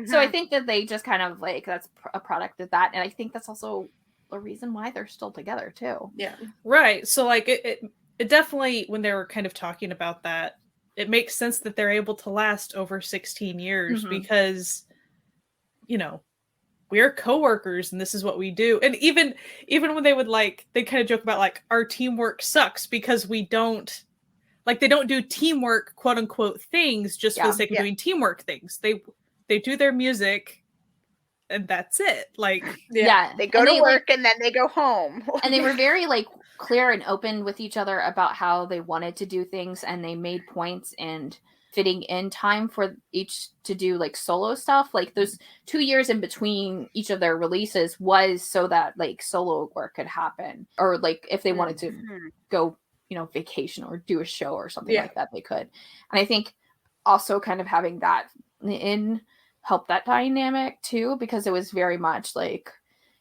So I think that they just kind of like, that's a product of that. And I think that's also a reason why they're still together too. Yeah. Right. So like it definitely, when they were kind of talking about that, it makes sense that they're able to last over 16 years because, we're coworkers and this is what we do. And even when they would they kind of joke about like our teamwork sucks because we don't, like, they don't do teamwork, quote unquote, things just for the sake of doing teamwork things. They do their music and that's it. Like, they go to work and then they go home. And they were very like clear and open with each other about how they wanted to do things, and they made points and fitting in time for each to do like solo stuff. Like those 2 years in between each of their releases was so that like solo work could happen, or like if they wanted to go, vacation or do a show or something like that, they could. And I think also kind of having that in helped that dynamic too, because it was very much like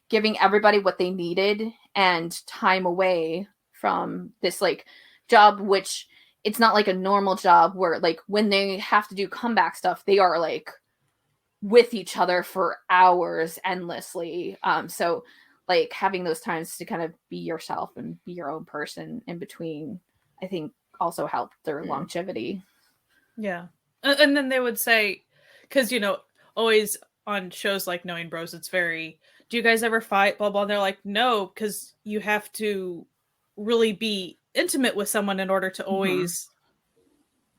giving everybody what they needed and time away from this like job, which it's not like a normal job where like when they have to do comeback stuff, they are like with each other for hours endlessly. So like having those times to kind of be yourself and be your own person in between, I think also helped their longevity. Yeah. And then they would say, because, you know, always on shows like Knowing Bros, it's very, do you guys ever fight? Blah, blah. And they're like, no, because you have to really be intimate with someone in order to always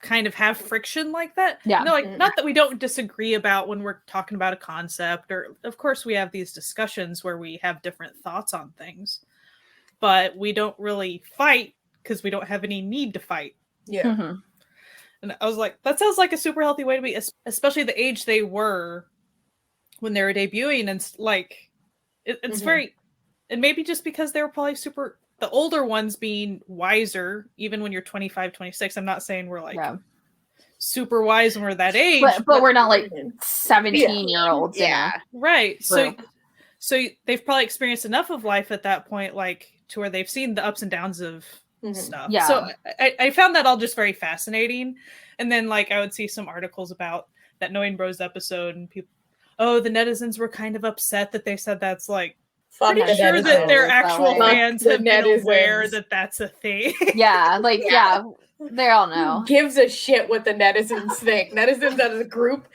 kind of have friction like that. Yeah. And they're like, not that we don't disagree about when we're talking about a concept, or of course we have these discussions where we have different thoughts on things, but we don't really fight because we don't have any need to fight. Yeah. And I was like, that sounds like a super healthy way to be, especially the age they were when they were debuting. And like, it's very, and maybe just because they were probably super, the older ones being wiser, even when you're 25, 26. I'm not saying we're like super wise when we're that age. But we're not like 17-year-olds. Yeah. Right. So they've probably experienced enough of life at that point, like to where they've seen the ups and downs of stuff. Yeah. So I found that all just very fascinating. And then like I would see some articles about that Knowing Bros episode, and people, the netizens were kind of upset that they said that's like, pretty sure that their actual fans have been aware that that's a thing. Yeah, like they all know. Who gives a shit what the netizens think? Netizens as a group,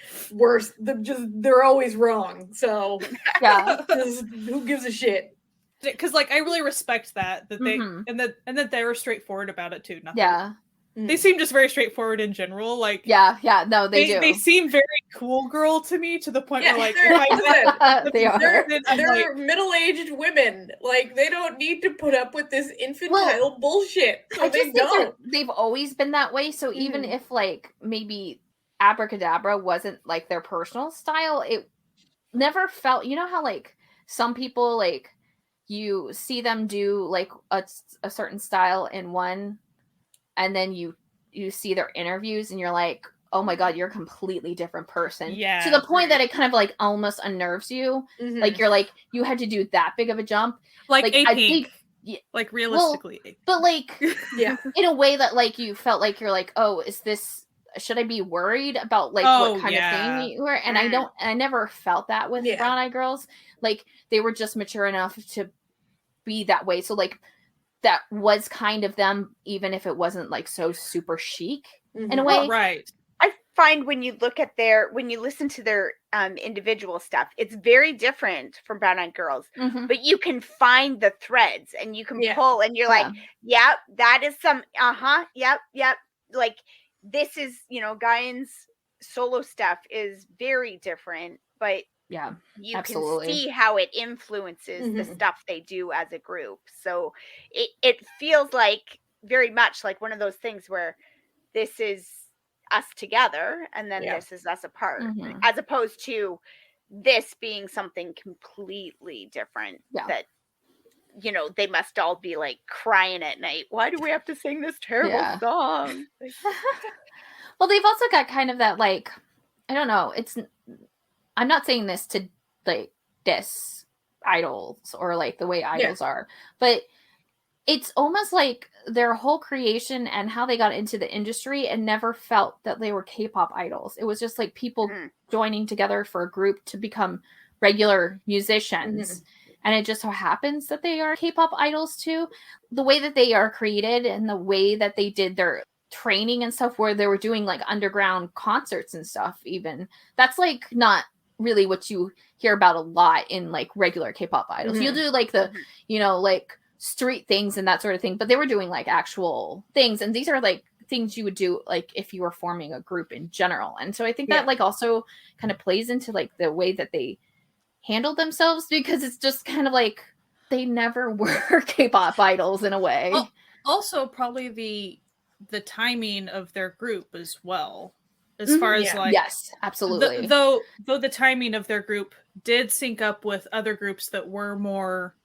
they're always wrong. So who gives a shit? Because like I really respect that they and that they were straightforward about it too. They seem just very straightforward in general. Like no, they do. They seem very cool girl to me, to the point where like they're middle-aged women. Like they don't need to put up with this infantile bullshit. So they don't. They've always been that way. So even if like maybe Abracadabra wasn't like their personal style, it never felt. You know how like some people like you see them do like a certain style in one. And then you see their interviews and you're like, oh my God, you're a completely different person. Yeah. To the point that it kind of like almost unnerves you. Like you're like, you had to do that big of a jump. Like I think, like realistically. Well, but like, in a way that like you felt like you're like, oh, should I be worried about like what kind of thing you were? And I never felt that with Brown Eye Girls. Like they were just mature enough to be that way. So like, that was kind of them, even if it wasn't like so super chic in a way. Oh, right. I find when you listen to their individual stuff, it's very different from Brown Eyed Girls, but you can find the threads and you can pull and you're like, yep, that is some, yep. Like this is, Guyan's solo stuff is very different, but you can see how it influences the stuff they do as a group. So it feels like very much like one of those things where this is us together and then this is us apart, as opposed to this being something completely different that they must all be like crying at night. Why do we have to sing this terrible song? Well, they've also got kind of that like, I don't know, I'm not saying this to like diss idols or like the way idols are, but it's almost like their whole creation and how they got into the industry and never felt that they were K-pop idols. It was just like people joining together for a group to become regular musicians. And it just so happens that they are K-pop idols too. The way that they are created and the way that they did their training and stuff, where they were doing like underground concerts and stuff, even that's like not really what you hear about a lot in like regular K-pop idols. You'll do like the like street things and that sort of thing, but they were doing like actual things, and these are like things you would do like if you were forming a group in general. And so I think that like also kind of plays into like the way that they handled themselves, because it's just kind of like they never were K-pop idols in a way. Also probably the timing of their group as well. As far as like, yes, absolutely. Though the timing of their group did sync up with other groups that were more,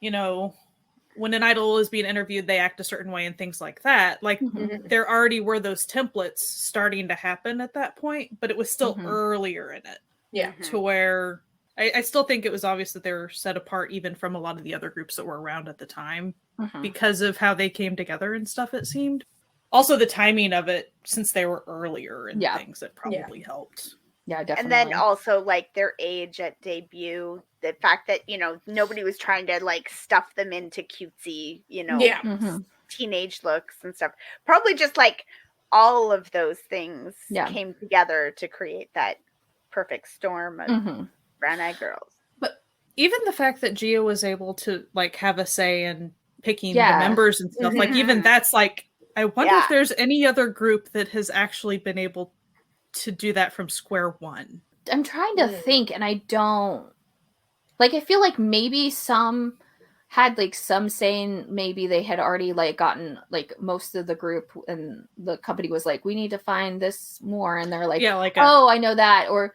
when an idol is being interviewed, they act a certain way and things like that. Like there already were those templates starting to happen at that point, but it was still earlier in it. Yeah. To where I still think it was obvious that they were set apart even from a lot of the other groups that were around at the time because of how they came together and stuff, it seemed. Also, the timing of it, since they were earlier and things, that probably helped. Yeah, definitely. And then also like their age at debut, the fact that, you know, nobody was trying to like stuff them into cutesy, you know, teenage looks and stuff. Probably just like all of those things came together to create that perfect storm of Brown Eyed Girls. But even the fact that Gia was able to like have a say in picking the members and stuff, like even that's like, I wonder if there's any other group that has actually been able to do that from square one. I'm trying to think, and I don't like. I feel like maybe some had like some saying maybe they had already like gotten like most of the group, and the company was like, we need to find this more, and they're like, I know that, or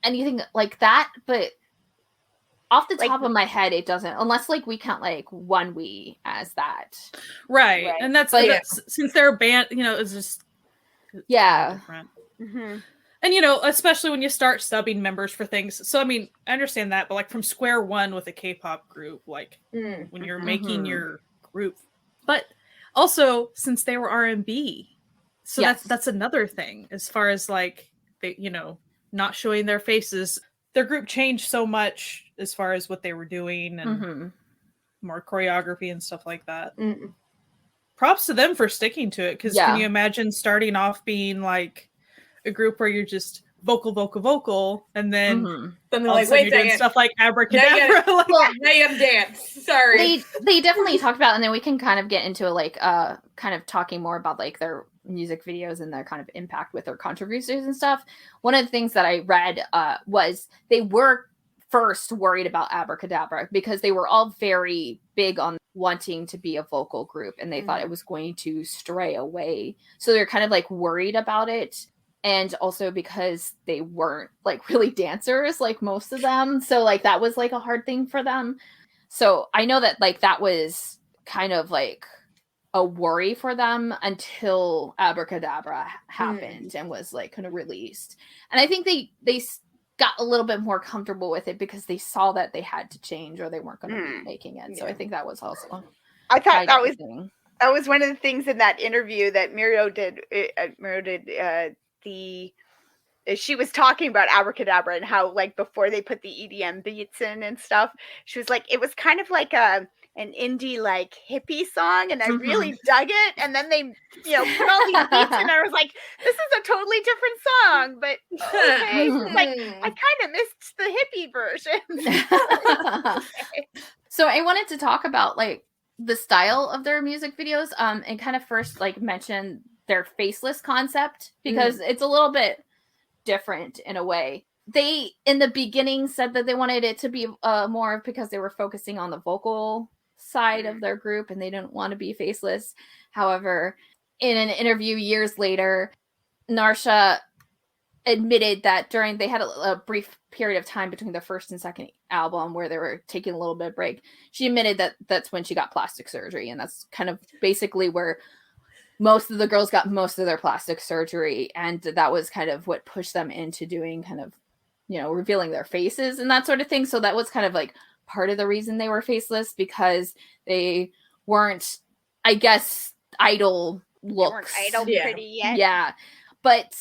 anything like that. But off the top of my head, it doesn't, unless like we count like One We as that, right? And that's since they're a band, you know, it's just different. And you know, especially when you start subbing members for things. So I mean, I understand that, but like from square one with a K-pop group, like when you're making your group, but also since they were R&B, so that's another thing as far as like they, you know, not showing their faces. Their group changed so much as far as what they were doing and more choreography and stuff like that. Props to them for sticking to it, because can you imagine starting off being like a group where you're just vocal, and then they're like, wait, you're doing stuff like abracadabra. Mayhem dance. Sorry. They definitely talked about, and then we can kind of get into like kind of talking more about like their music videos and their kind of impact with their controversies and stuff. One of the things that I read was they were first worried about abracadabra because they were all very big on wanting to be a vocal group, and they thought it was going to stray away. So they're kind of like worried about it. And also because they weren't like really dancers, like most of them. So like that was like a hard thing for them. So I know that like that was kind of like a worry for them until Abracadabra happened and was like kind of released. And I think they got a little bit more comfortable with it because they saw that they had to change or they weren't going to be making it. So I think that was also. I thought that was one of the things in that interview that Muriel did. She was talking about Abracadabra and how like before they put the EDM beats in and stuff, she was like, it was kind of like an indie like hippie song, and I really dug it. And then they, you know, put all these beats in, and I was like, this is a totally different song, but okay. Like I kind of missed the hippie version. So I wanted to talk about like the style of their music videos, and kind of first like mention their faceless concept, because it's a little bit different in a way. They in the beginning said that they wanted it to be more because they were focusing on the vocal side of their group and they didn't want to be faceless. However, in an interview years later, Narsha admitted that they had a brief period of time between the first and second album where they were taking a little bit of break. She admitted that that's when she got plastic surgery, and that's kind of basically where most of the girls got most of their plastic surgery, and that was kind of what pushed them into doing kind of, you know, revealing their faces and that sort of thing. So that was kind of like part of the reason they were faceless, because they weren't, I guess, idol looks. They weren't idol pretty yet. Yeah. But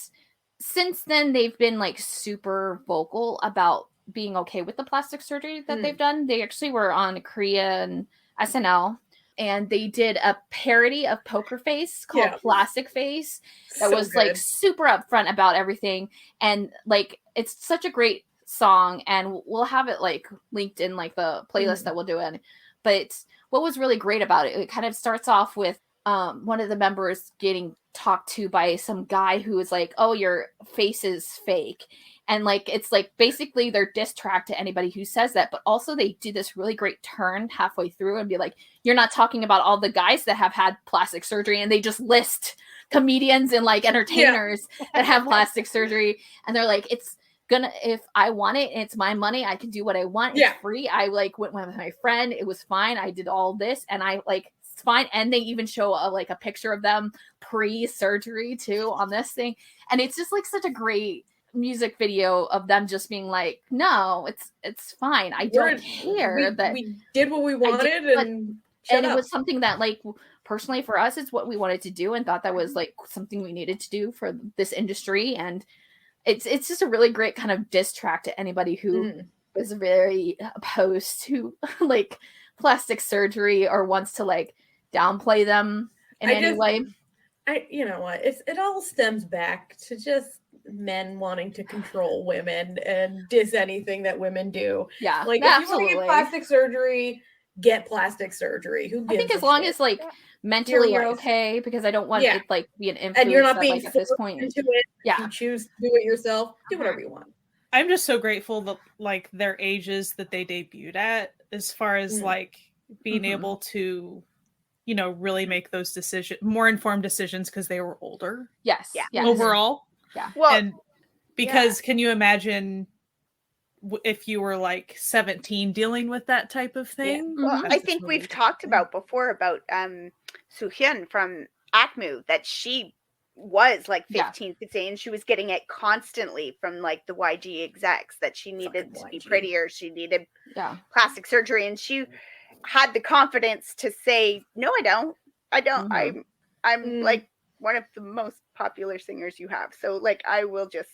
since then, they've been like super vocal about being okay with the plastic surgery that they've done. They actually were on Korean SNL, and they did a parody of Poker Face called Plastic Face that was good. Like super upfront about everything. And like, it's such a great song, and we'll have it like linked in like the playlist that we'll do it. But what was really great about it, it kind of starts off with one of the members getting talked to by some guy who is like, oh, your face is fake. And like, it's like basically their diss track to anybody who says that, but also they do this really great turn halfway through and be like, you're not talking about all the guys that have had plastic surgery, and they just list comedians and like entertainers that have plastic surgery. And they're like, it's gonna, if I want it, it's my money, I can do what I want. It's free. I like went with my friend. It was fine. I did all this, and I like, it's fine. And they even show like a picture of them pre-surgery too on this thing. And it's just like such a great music video of them just being like, no, it's fine. I don't care that we did what we wanted, and it was something that like personally for us, it's what we wanted to do and thought that was like something we needed to do for this industry. And it's just a really great kind of diss track to anybody who is very opposed to like plastic surgery or wants to like downplay them in any way. You know what? It all stems back to just men wanting to control women and diss anything that women do. Yeah, like if you want to get plastic surgery, get plastic surgery. Who gives I think as long as like mentally you're okay, because I don't want it like be an influence, and you're not being like, at this point into it. Yeah, you choose to do it yourself. Do whatever you want. I'm just so grateful that like their ages that they debuted at, as far as like being able to, you know, really make those more informed decisions because they were older. Yes. Yeah. Overall. Yeah. Well, and because can you imagine if you were like 17 dealing with that type of thing? Yeah. Well, I think we've talked about before about Soo-hyun from Akmu, that she was like 15, 16. She was getting it constantly from like the YG execs that she needed to be prettier. She needed plastic surgery, and she had the confidence to say, "No, I don't. I'm like one of the most popular singers you have. So like, I will just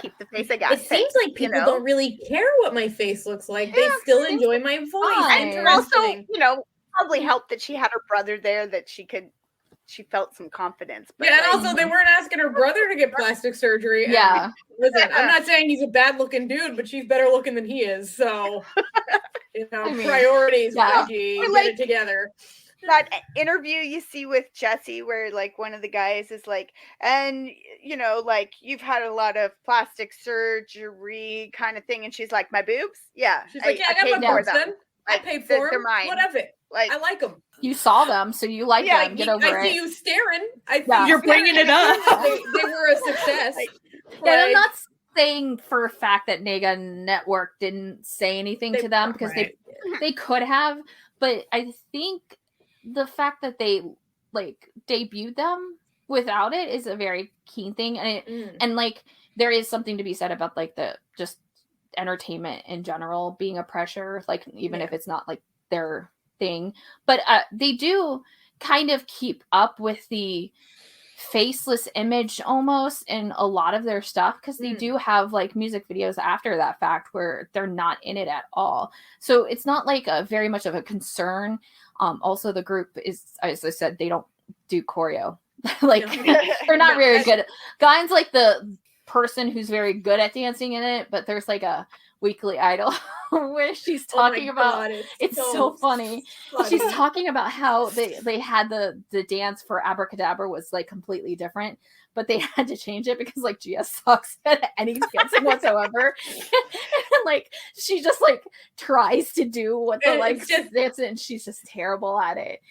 keep the face I got." It seems like people don't really care what my face looks like. They still enjoy my voice. And also, you know, probably helped that she had her brother there, that she felt some confidence. But and also they weren't asking her brother to get plastic surgery. Yeah. Listen, I'm not saying he's a bad looking dude, but she's better looking than he is. So, you know, priorities, get it together. That interview you see with Jessie where like one of the guys is like, and you know, like, you've had a lot of plastic surgery kind of thing, and she's like, my boobs? Yeah. She's like, I got my boobs then. I paid for them. What of it? Like, I like them. You saw them, so you like them. Get over it. I see you staring. You're bringing it up. They were a success. I'm not saying for a fact that Nega Network didn't say anything to them, because they could have, but I think the fact that they like debuted them without it is a very keen thing, and and like there is something to be said about like the just entertainment in general being a pressure, like even if it's not like their thing, but they do kind of keep up with the faceless image almost in a lot of their stuff, because they do have like music videos after that fact where they're not in it at all, so it's not like a very much of a concern. Also the group is, as I said, they don't do choreo. Like they're not very good. Guy's like the person who's very good at dancing in it, but there's like a Weekly Idol where she's talking about it's so funny. She's talking about how they had the dance for Abracadabra was like completely different, but they had to change it because like GS sucks at any dancing whatsoever. And like she just like tries to do what the like dance, and she's just terrible at it.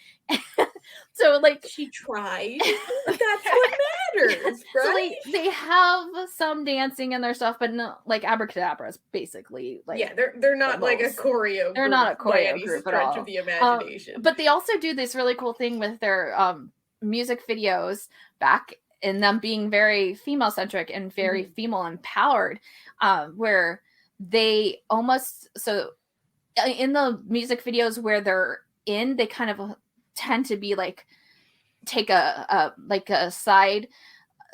So like she tried. That's what matters, right? So like they have some dancing in their stuff, but no, like Abracadabra is basically like they're not like a choreo. They're not a choreo group at all. Of the imagination. But they also do this really cool thing with their music videos, back in them being very female centric and very female empowered, where they almost, so in the music videos where they're in, they kind of tend to be like take a side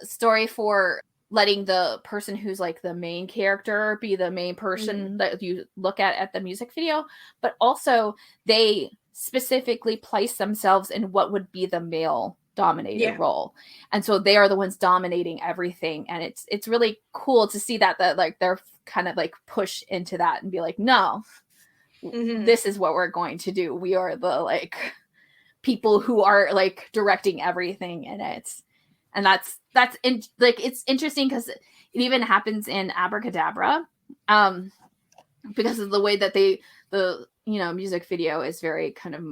story for letting the person who's like the main character be the main person that you look at the music video, but also they specifically place themselves in what would be the male dominated role, and so they are the ones dominating everything, and it's really cool to see that like they're kind of like push into that and be like, no, this is what we're going to do. We are the like people who are like directing everything in it. And that's it's interesting because it even happens in Abracadabra, because of the way that the music video is very kind of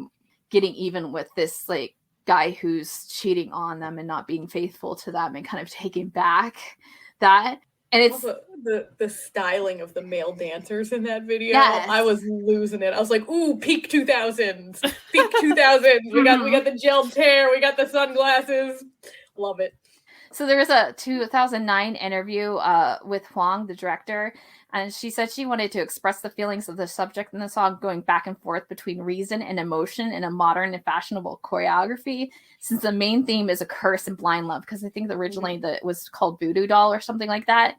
getting even with this like guy who's cheating on them and not being faithful to them, and kind of taking back that. And it's also the styling of the male dancers in that video. Yes. I was losing it. I was like, ooh, peak 2000s. Peak 2000s. We got the gelled hair. We got the sunglasses. Love it. So there was a 2009 interview with Huang, the director, and she said she wanted to express the feelings of the subject in the song going back and forth between reason and emotion in a modern and fashionable choreography, since the main theme is a curse and blind love, because I think originally it was called Voodoo Doll or something like that.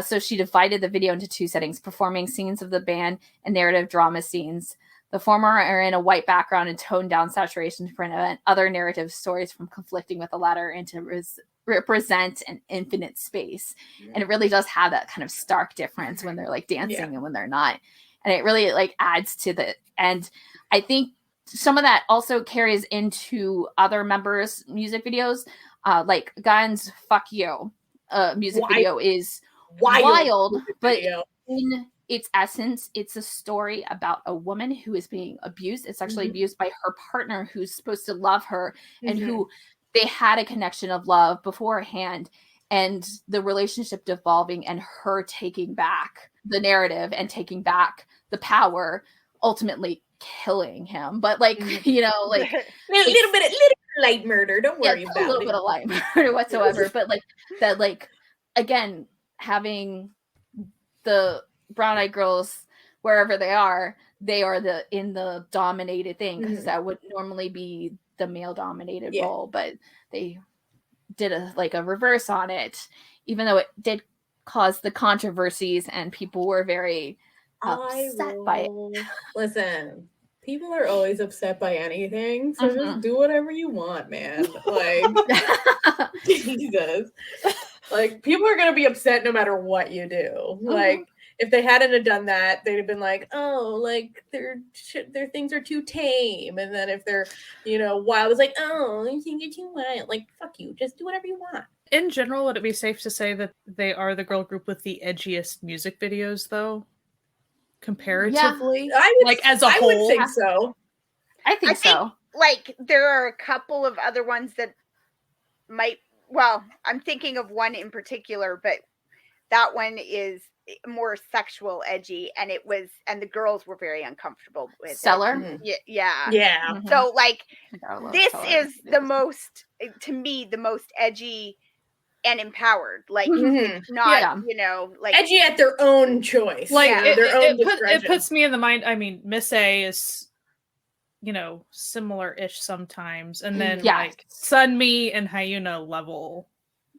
So she divided the video into two settings, performing scenes of the band and narrative drama scenes. The former are in a white background and toned down saturation to prevent other narrative stories from conflicting with the latter and to represent an infinite space. And it really does have that kind of stark difference when they're like dancing and when they're not. And it really like adds to the, and I think some of that also carries into other members' music videos. Like Guns Fuck You music video is wild, but in its essence, it's a story about a woman who is being abused. It's actually abused by her partner who's supposed to love her and who they had a connection of love beforehand, and the relationship devolving and her taking back the narrative and taking back the power, ultimately killing him. But like, you know, like a little bit of light murder. Don't worry about it. A little bit of light murder whatsoever. But like that, like again, having the brown-eyed girls wherever they are in the dominated thing, because that would normally be the male dominated role, but they did a reverse on it, even though it did cause the controversies and people were very upset by it. Listen, people are always upset by anything, so just do whatever you want, man. Like Jesus, like people are gonna be upset no matter what you do. Like if they hadn't have done that, they'd have been like, oh, like their things are too tame. And then if they're, you know, wild, it's like, oh, you think you're too wild. Like, fuck you. Just do whatever you want. In general, would it be safe to say that they are the girl group with the edgiest music videos, though? Comparatively? Yeah, as a whole? I would think so. I think so. Like, there are a couple of other ones that might, well, I'm thinking of one in particular, but that one is more sexual, edgy, and the girls were very uncomfortable with Stellar. Yeah. So like this is the most, to me, the most edgy and empowered. Like it's not you know, like edgy at their own choice, like their own it puts me in the mind. I mean, Miss A is, you know, similar-ish sometimes, and then like Sunmi and Hyuna level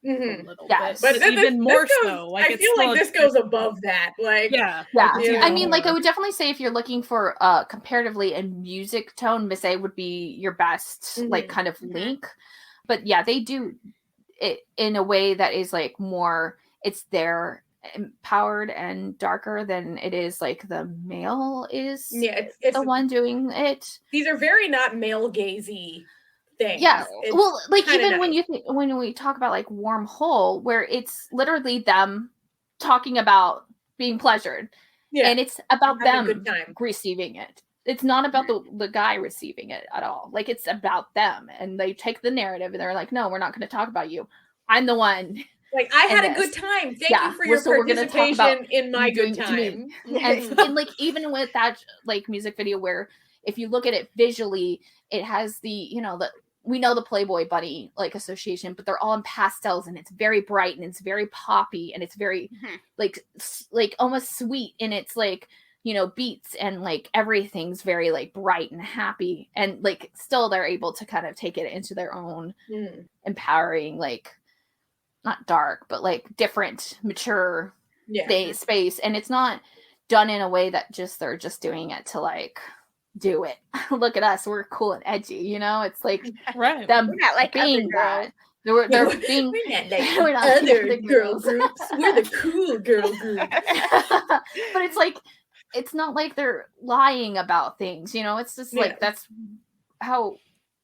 a little bit, but even more so. Like I feel like this goes above that. Like I mean, like I would definitely say if you're looking for comparatively in music tone, Miss A would be your best like kind of link. But yeah, they do it in a way that is like more, it's their empowered and darker than it is like the male is it's the one doing it. These are very not male gazy things. Yeah, well, like even when we talk about like Warm Hole, where it's literally them talking about being pleasured, and it's about them receiving it. It's not about the guy receiving it at all. Like it's about them, and they take the narrative and they're like, "No, we're not going to talk about you. I'm the one." Like I had a good time. Thank you for your participation in my good time. And like even with that like music video, where if you look at it visually, it has the, you know, we know the Playboy Bunny like association, but they're all in pastels and it's very bright and it's very poppy and it's very like almost sweet and it's like, you know, beats and like everything's very like bright and happy, and like still they're able to kind of take it into their own empowering, like not dark, but like different, mature space. And it's not done in a way that they're just doing it to like do it. Look at us, we're cool and edgy, you know? It's like them we're not like being that. They're being we're not other girl groups. We're the cool girl group. But it's like it's not like they're lying about things, you know? It's just like that's how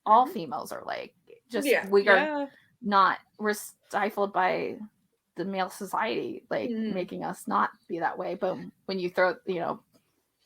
all females are like. Just we are not, we're stifled by the male society, like making us not be that way. But when you throw, you know,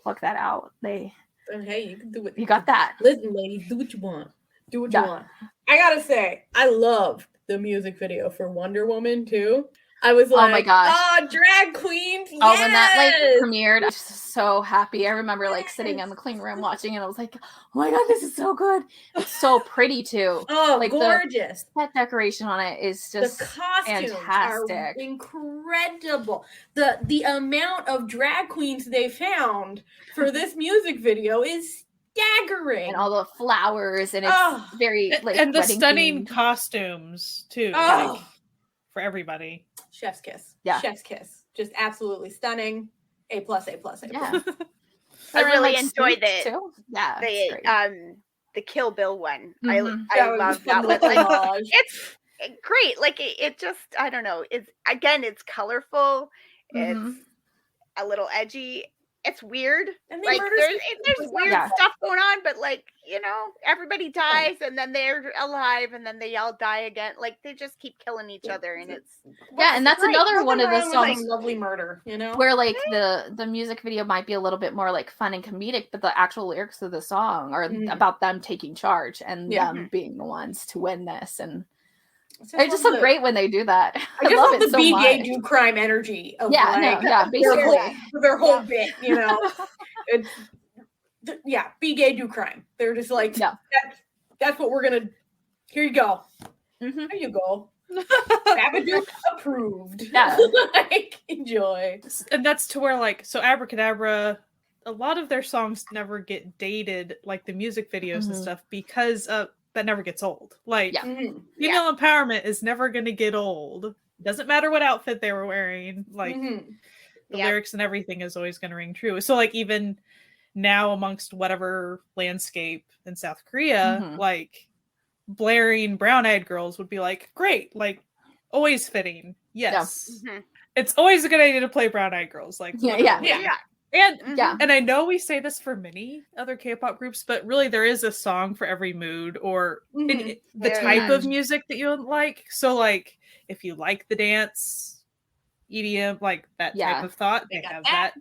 pluck that out, hey, you can do it. You got that. Listen, ladies, do what you want. Do what you want. I gotta say, I love the music video for Wonder Woman too. I was like, oh my gosh. Oh, drag queens. Oh, when that like premiered, I was so happy. I remember like sitting in the clean room watching, and I was like, oh my god, this is so good. It's so pretty too. Oh, like gorgeous. That decoration on it is just the costumes fantastic. Are incredible. The amount of drag queens they found for this music video is staggering. And all the flowers, and it's very like and the stunning costumes too. Like, for everybody. Chef's kiss. Yeah. Chef's kiss. Just absolutely stunning. A+, A+, A+. Yeah. I really like, enjoyed it. Too. Yeah. The Kill Bill one. Mm-hmm. I love that one. Like, it's great. Like it just, I don't know. It's colorful. Mm-hmm. It's a little edgy. It's weird. And like there's weird stuff going on, but like, you know, everybody dies and then they're alive and then they all die again. Like they just keep killing each other, and it's and that's another one of the songs, like lovely murder, you know, where like the music video might be a little bit more like fun and comedic, but the actual lyrics of the song are about them taking charge and them being the ones to win this. And it's just so great when they do that. I just love the so be gay, do crime energy of basically their whole bit, you know. It's be gay, do crime. They're just like, that's what we're gonna. Here you go. Mm-hmm. There you go. Babadook approved. Yeah, like enjoy. And that's to where like Abracadabra. A lot of their songs never get dated, like the music videos and stuff, because that never gets old. Like female empowerment is never going to get old. Doesn't matter what outfit they were wearing. Like the lyrics and everything is always going to ring true. So like even now amongst whatever landscape in South Korea, like blaring Brown-Eyed Girls would be like, great, like always fitting. Yes. Yeah. It's always a good idea to play Brown-Eyed Girls. Like And I know we say this for many other K-pop groups, but really there is a song for every mood or the type of music that you like. So like if you like the dance, EDM, like that type of thought, they have that.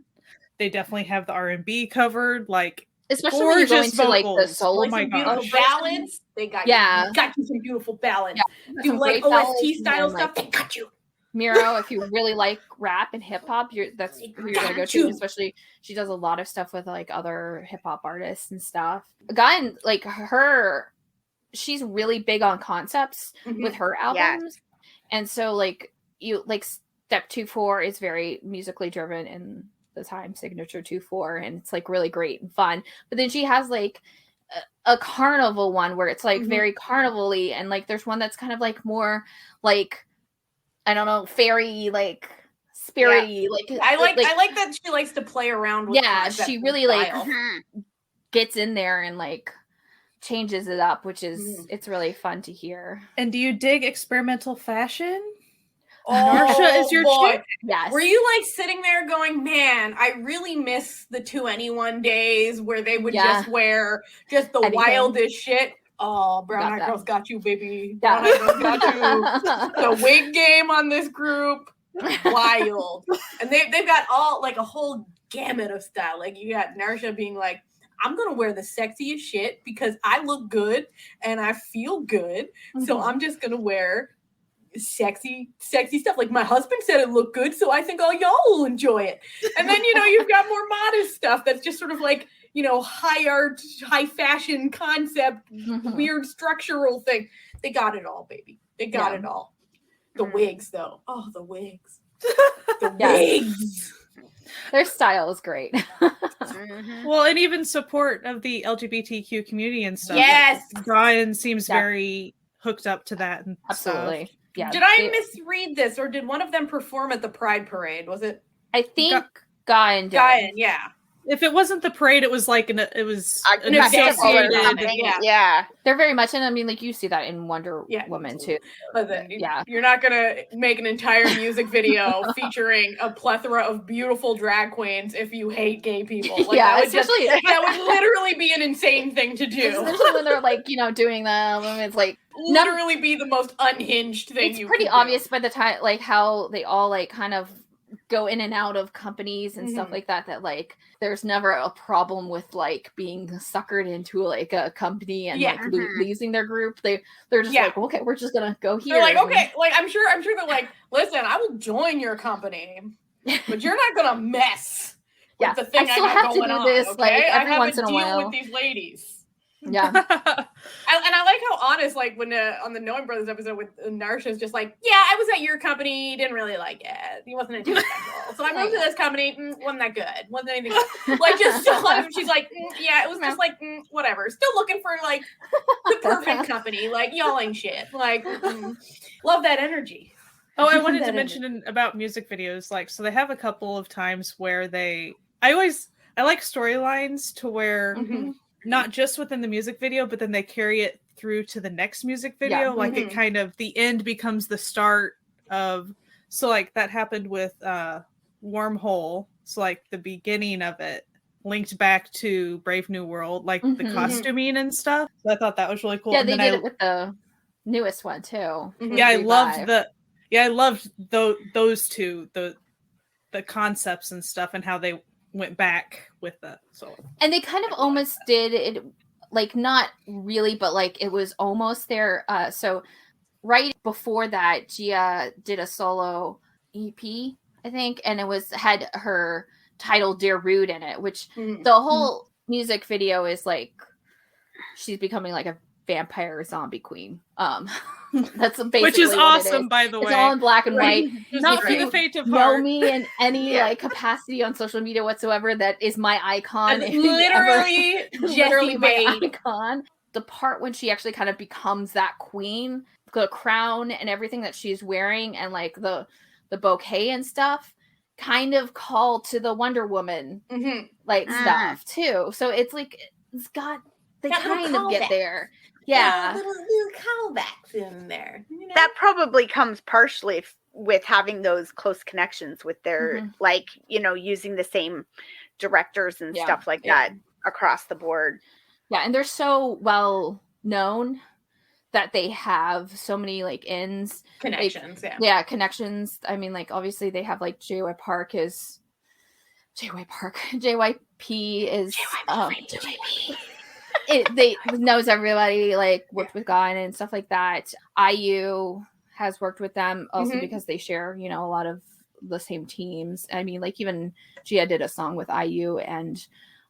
They definitely have the R&B covered, like especially when you go into vocals. Like the soul. Oh my gosh. Ballads. They got you some beautiful ballads. Do you like OST style stuff? They got you. Miro, if you really like rap and hip hop, that's who you're gonna go to. Especially, she does a lot of stuff with like other hip hop artists and stuff. Again, like her, she's really big on concepts with her albums, and so like you like Step 2/4 is very musically driven in the time signature 2/4, and it's like really great and fun. But then she has like a carnival one where it's like very carnival-y, and like there's one that's kind of like more like, I don't know, fairy, like spirity. Like I like that she likes to play around with she really like gets in there and like changes it up, which is it's really fun to hear. And do you dig experimental fashion? Narsha is your chick? Yes. Were you like sitting there going, man, I really miss the 2NE1 days where they would just wear just the wildest shit? Oh, Brown-Eyed Girls got you, baby. Brown-Eyed Girls got you. The wig game on this group, wild. And they've got all like a whole gamut of style. Like you got Narsha being like, I'm gonna wear the sexiest shit because I look good and I feel good. So I'm just gonna wear sexy stuff. Like my husband said it looked good, so I think all y'all will enjoy it. And then you've got more modest stuff that's just sort of like, high art, high fashion concept, weird structural thing. They got it all, baby. They got it all. The wigs, though. Oh, the wigs. The wigs. Their style is great. Well, and even support of the LGBTQ community and stuff. Yes. Like, Brian seems very hooked up to that. And absolutely. Stuff. Yeah. Did I misread this, or did one of them perform at the Pride Parade? Was it? I think Guyan did. Guyan, yeah. If it wasn't the parade, it was like an associated. Yeah, they're very much, and I mean, like you see that in Wonder Woman too. Listen, you're not gonna make an entire music video featuring a plethora of beautiful drag queens if you hate gay people. Like, that would literally be an insane thing to do. Especially when they're like, doing them, and it's like literally be the most unhinged thing. It's pretty obvious by the time, like how they all like kind of go in and out of companies and stuff like that, that like there's never a problem with like being suckered into like a company and like losing their group. They're just like, okay, we're just gonna go here. They're like, okay, like I'm sure they're like, listen, I will join your company, but you're not gonna mess with the thing I still have to do this on, okay? Like every once in a while with these ladies. Yeah. And I like how honest, like when on the Knowing Brothers episode with Narsha's just like, yeah, I was at your company, didn't really like it. He wasn't into it so I moved to this company, wasn't that good. Wasn't anything like just she's like, yeah, it was just like whatever. Still looking for like the perfect company. Like y'all ain't shit. Like love that energy. Oh, I wanted to mention about music videos. Like, so they have a couple of times where I like storylines to where not just within the music video, but then they carry it through to the next music video. Yeah. Like it kind of, the end becomes the start of, so like that happened with Wormhole. So like the beginning of it linked back to Brave New World, like the costuming and stuff. So I thought that was really cool. Yeah, they did it with the newest one too. Yeah, I loved those two, the concepts and stuff and how they went back with that. So and they kind of almost did it, like not really, but like it was almost there. So right before that, Gia did a solo EP, I think, and it had her title "Dear Rude" in it, which the whole music video is like she's becoming like a vampire zombie queen. That's basically which is awesome, by the way. It's all in black and white. Not for the faint of heart. Know me in any like capacity on social media whatsoever, that is my icon. Literally my icon. The part when she actually kind of becomes that queen, the crown and everything that she's wearing, and like the bouquet and stuff, kind of call to the Wonder Woman like stuff too. So it's like it's got they kind of get there. Yeah, little callbacks in there. You know? That probably comes partially with having those close connections with their, like, you know, using the same directors and stuff like that across the board. Yeah, and they're so well known that they have so many like connections. Like, yeah, connections. I mean, like obviously they have like JYP is JYP. They knows everybody, like worked with Gun and stuff like that. IU has worked with them also because they share, you know, a lot of the same teams. I mean, like even Gia did a song with IU and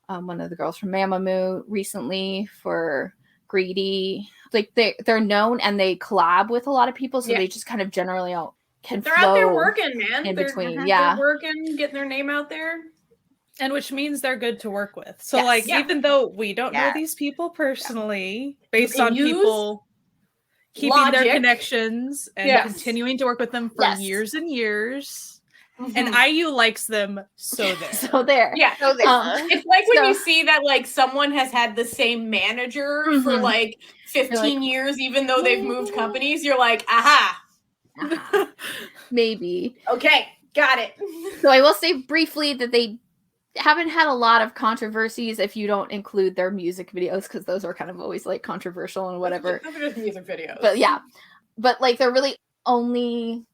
one of the girls from Mamamoo recently for Greedy. Like they're known and they collab with a lot of people, so they just kind of generally can they're out there working, man. In between, they're working, getting their name out there. And which means they're good to work with. So like, even though we don't know these people personally, based on people keeping their connections and continuing to work with them for years and years. And IU likes them, so there. So there. Yeah. So there. It's like when you see that like someone has had the same manager for like 15 years, even though they've moved companies, you're like, aha. Maybe. Okay, got it. So I will say briefly that they haven't had a lot of controversies if you don't include their music videos, because those are kind of always like controversial and whatever. Those are just music videos. But like their really only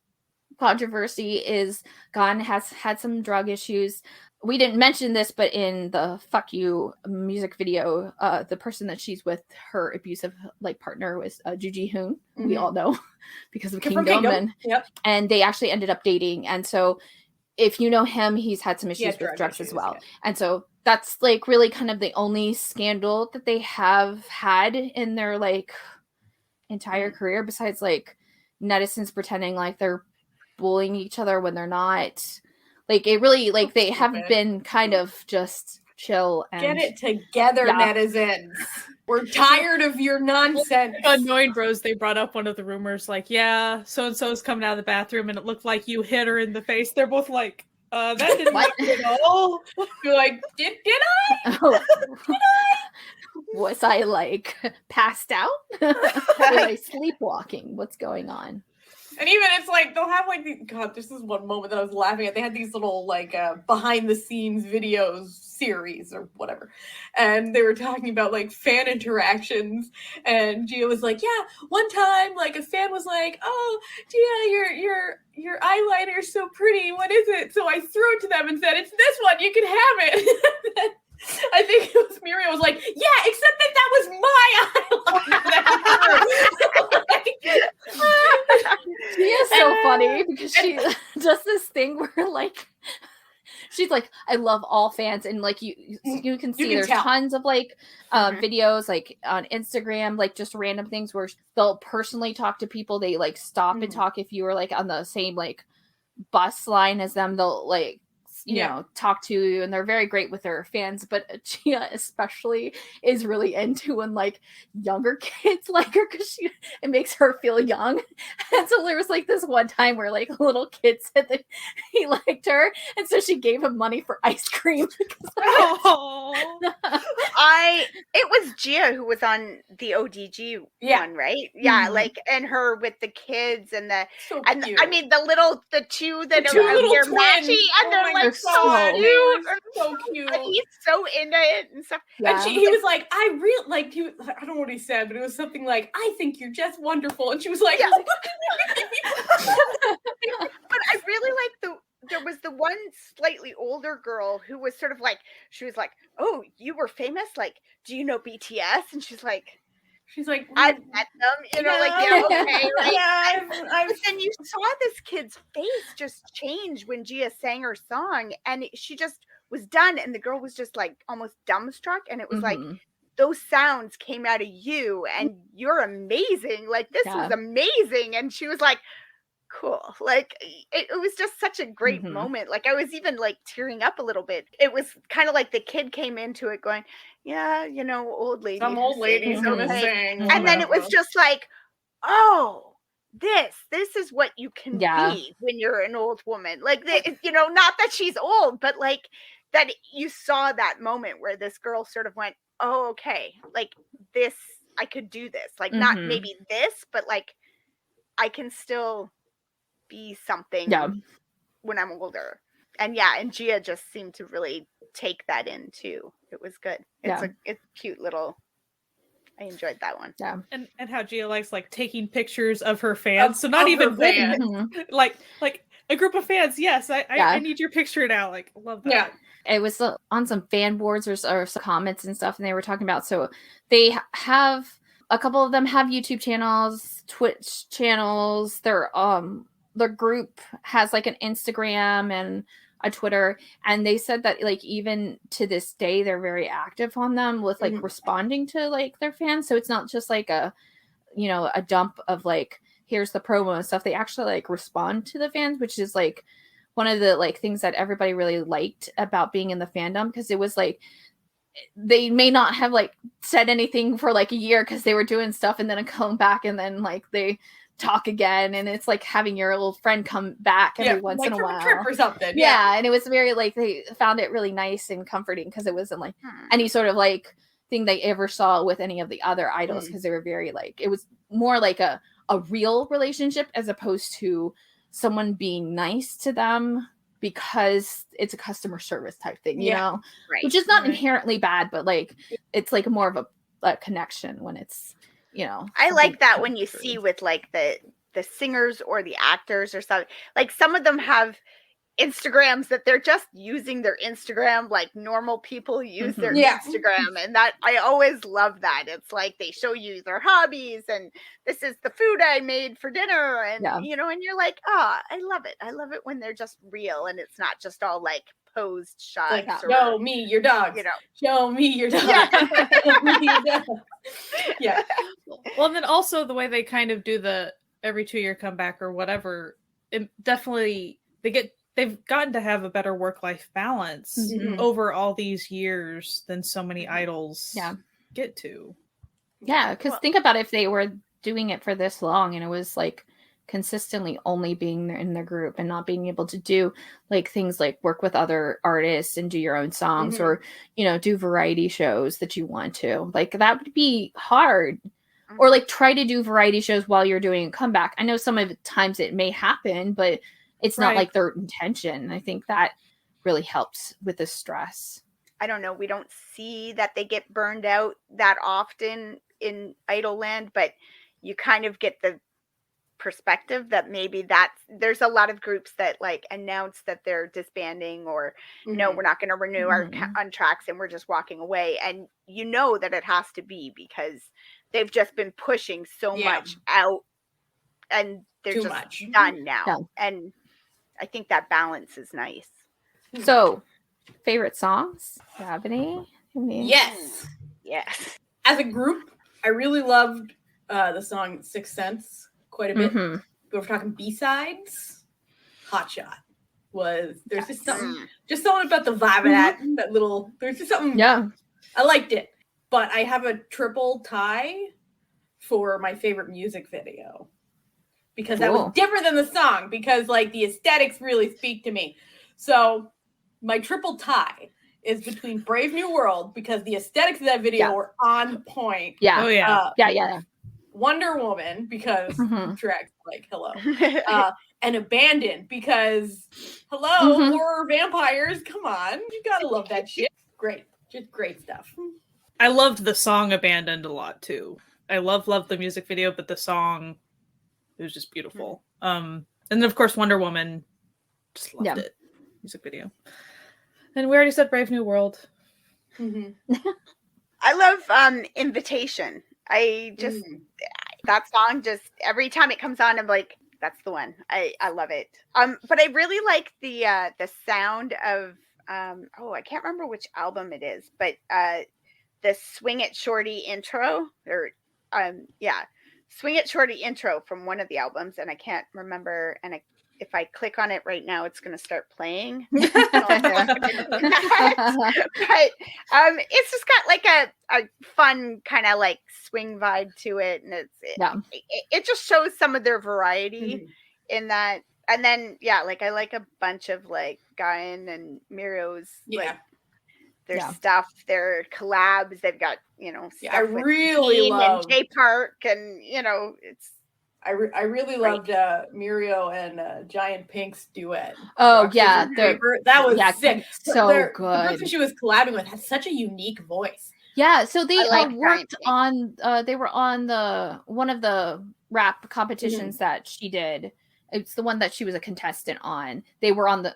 controversy is Gun has had some drug issues. We didn't mention this, but in the Fuck You music video, the person that she's with, her abusive like partner was Ju Ji-hoon. We all know because of Kingdom. And they actually ended up dating. And so if you know him, he's had some issues with drugs as well. And so that's like really kind of the only scandal that they have had in their like entire career, besides like netizens pretending like they're bullying each other when they're not. Like it really, like they have been kind of just chill and get it together, netizens. We're tired of your nonsense. On Knowing Bros, they brought up one of the rumors, like, yeah, so-and-so is coming out of the bathroom and it looked like you hit her in the face. They're both like, that didn't happen at all. You're like, did I? Did I? Was I like passed out? Was I sleepwalking? What's going on? And even it's like they'll have like God, this is one moment that I was laughing at. They had these little like behind the scenes videos series or whatever, and they were talking about like fan interactions. And Gia was like, "Yeah, one time like a fan was like, oh, Gia, your eyeliner is so pretty. What is it?" So I threw it to them and said, "It's this one. You can have it." I think it was Muriel was like, "Yeah, except that was my eyeliner." She is so funny because she does this thing where like she's like, I love all fans, and like you can see there's tons of like videos like on Instagram, like just random things where they'll personally talk to people. They like stop and talk if you were like on the same like bus line as them. They'll like you know talk to you, and they're very great with their fans. But Gia especially is really into when like younger kids like her because it makes her feel young. And so there was like this one time where like a little kid said that he liked her, and so she gave him money for ice cream. It was Gia who was on the ODG one, right? Yeah, like and her with the kids and the and I mean the two that are they're matchy and they're like so cute. So cute. And he's so into it and stuff. Yeah. And he was like, I really like I don't know what he said, but it was something like, "I think you're just wonderful." And she was like, But I really like there was the one slightly older girl who was sort of like, she was like, "Oh, you were famous? Like, do you know BTS?" And she's like, "I've met them," you know, like, yeah, okay, right? Yeah, but then you saw this kid's face just change when Gia sang her song, and she just was done, and the girl was just like almost dumbstruck, and it was like, those sounds came out of you, and you're amazing. Like, this was amazing. And she was like, cool. Like, it was just such a great moment. Like, I was even like tearing up a little bit. It was kind of like the kid came into it going, yeah, you know, old lady. Some old lady's gonna sing. And then it was just like, oh, this is what you can be when you're an old woman. Like, you know, not that she's old, but like that you saw that moment where this girl sort of went, oh, okay, like this, I could do this. Like, not maybe this, but like I can still be something when I'm older. And and Gia just seemed to really take that in too. It was good. It's a cute little, I enjoyed that one. Yeah. And how Gia likes like taking pictures of her fans. So not even like a group of fans. Yes, I need your picture now. Like, love that. Yeah. It was on some fan boards or some comments and stuff, and they were talking about, so they have a couple of them have YouTube channels, Twitch channels. Their group has like an Instagram and a Twitter, and they said that like even to this day they're very active on them with like responding to like their fans. So it's not just like a dump of like, here's the promo and stuff. They actually like respond to the fans, which is like one of the like things that everybody really liked about being in the fandom, because it was like they may not have like said anything for like a year because they were doing stuff, and then come back and then like they talk again, and it's like having your little friend come back every once in a while, a trip or something. Yeah, and it was very like, they found it really nice and comforting because it wasn't like any sort of like thing they ever saw with any of the other idols, because they were very like, it was more like a real relationship as opposed to someone being nice to them because it's a customer service type thing, you know, which is not inherently bad, but like it's like more of a connection when it's, you know. I like that when you see with like the singers or the actors or something, like some of them have Instagrams that they're just using their Instagram like normal people use their Instagram, and that I always love that. It's like they show you their hobbies, and this is the food I made for dinner, and you know, and you're like, I love it. I love it when they're just real and it's not just all like posed shots. Like, show me your dog. You know, show me your dog. Yeah. Well, and then also the way they kind of do the every 2-year comeback or whatever, it definitely they've gotten to have a better work-life balance over all these years than so many idols get to. Yeah, because think about if they were doing it for this long and it was like consistently only being in their group and not being able to do like things like work with other artists and do your own songs or, you know, do variety shows that you want to. Like, that would be hard or like try to do variety shows while you're doing a comeback. I know some of the times it may happen, but it's not like their intention. I think that really helps with the stress. I don't know. We don't see that they get burned out that often in Idleland, but you kind of get the perspective that maybe there's a lot of groups that like announce that they're disbanding or no, we're not going to renew our contracts and we're just walking away. And you know that it has to be because they've just been pushing so much out and they're Too just much. done now. Yeah. And I think that balance is nice. So, favorite songs? Do you have any? Yes. As a group, I really loved the song Sixth Sense quite a bit. But we're talking B-sides. Hot Shot there's just something about the vibe of that little, there's just something. Yeah. I liked it. But I have a triple tie for my favorite music video. Because that was different than the song. Because like the aesthetics really speak to me. So my triple tie is between Brave New World because the aesthetics of that video were on point. Yeah. Oh yeah. Wonder Woman because tracks like hello. And Abandoned because hello, horror vampires. Come on. You gotta love that shit. Great. Just great stuff. I loved the song Abandoned a lot too. I loved the music video, but the song, it was just beautiful. And then of course Wonder Woman, just loved it. Music video. And we already said Brave New World. I love Invitation. I just that song just every time it comes on, I'm like, that's the one. I love it. But I really like the sound of I can't remember which album it is, but the Swing It Shorty intro or Swing It Shorty intro from one of the albums, and I can't remember. And if I click on it right now, it's going to start playing. But it's just got like a fun kind of like swing vibe to it. And it just shows some of their variety in that. And then, like I like a bunch of like Guyan and Mirio's like their stuff, their collabs. They've got, stuff I really love J Park and, it's. I really loved Mirio and Giant Pink's duet. Oh, Rock, yeah. That was sick. So good. The person she was collabing with had such a unique voice. Yeah, so they worked on, they were on one of the rap competitions that she did. It's the one that she was a contestant on. They were on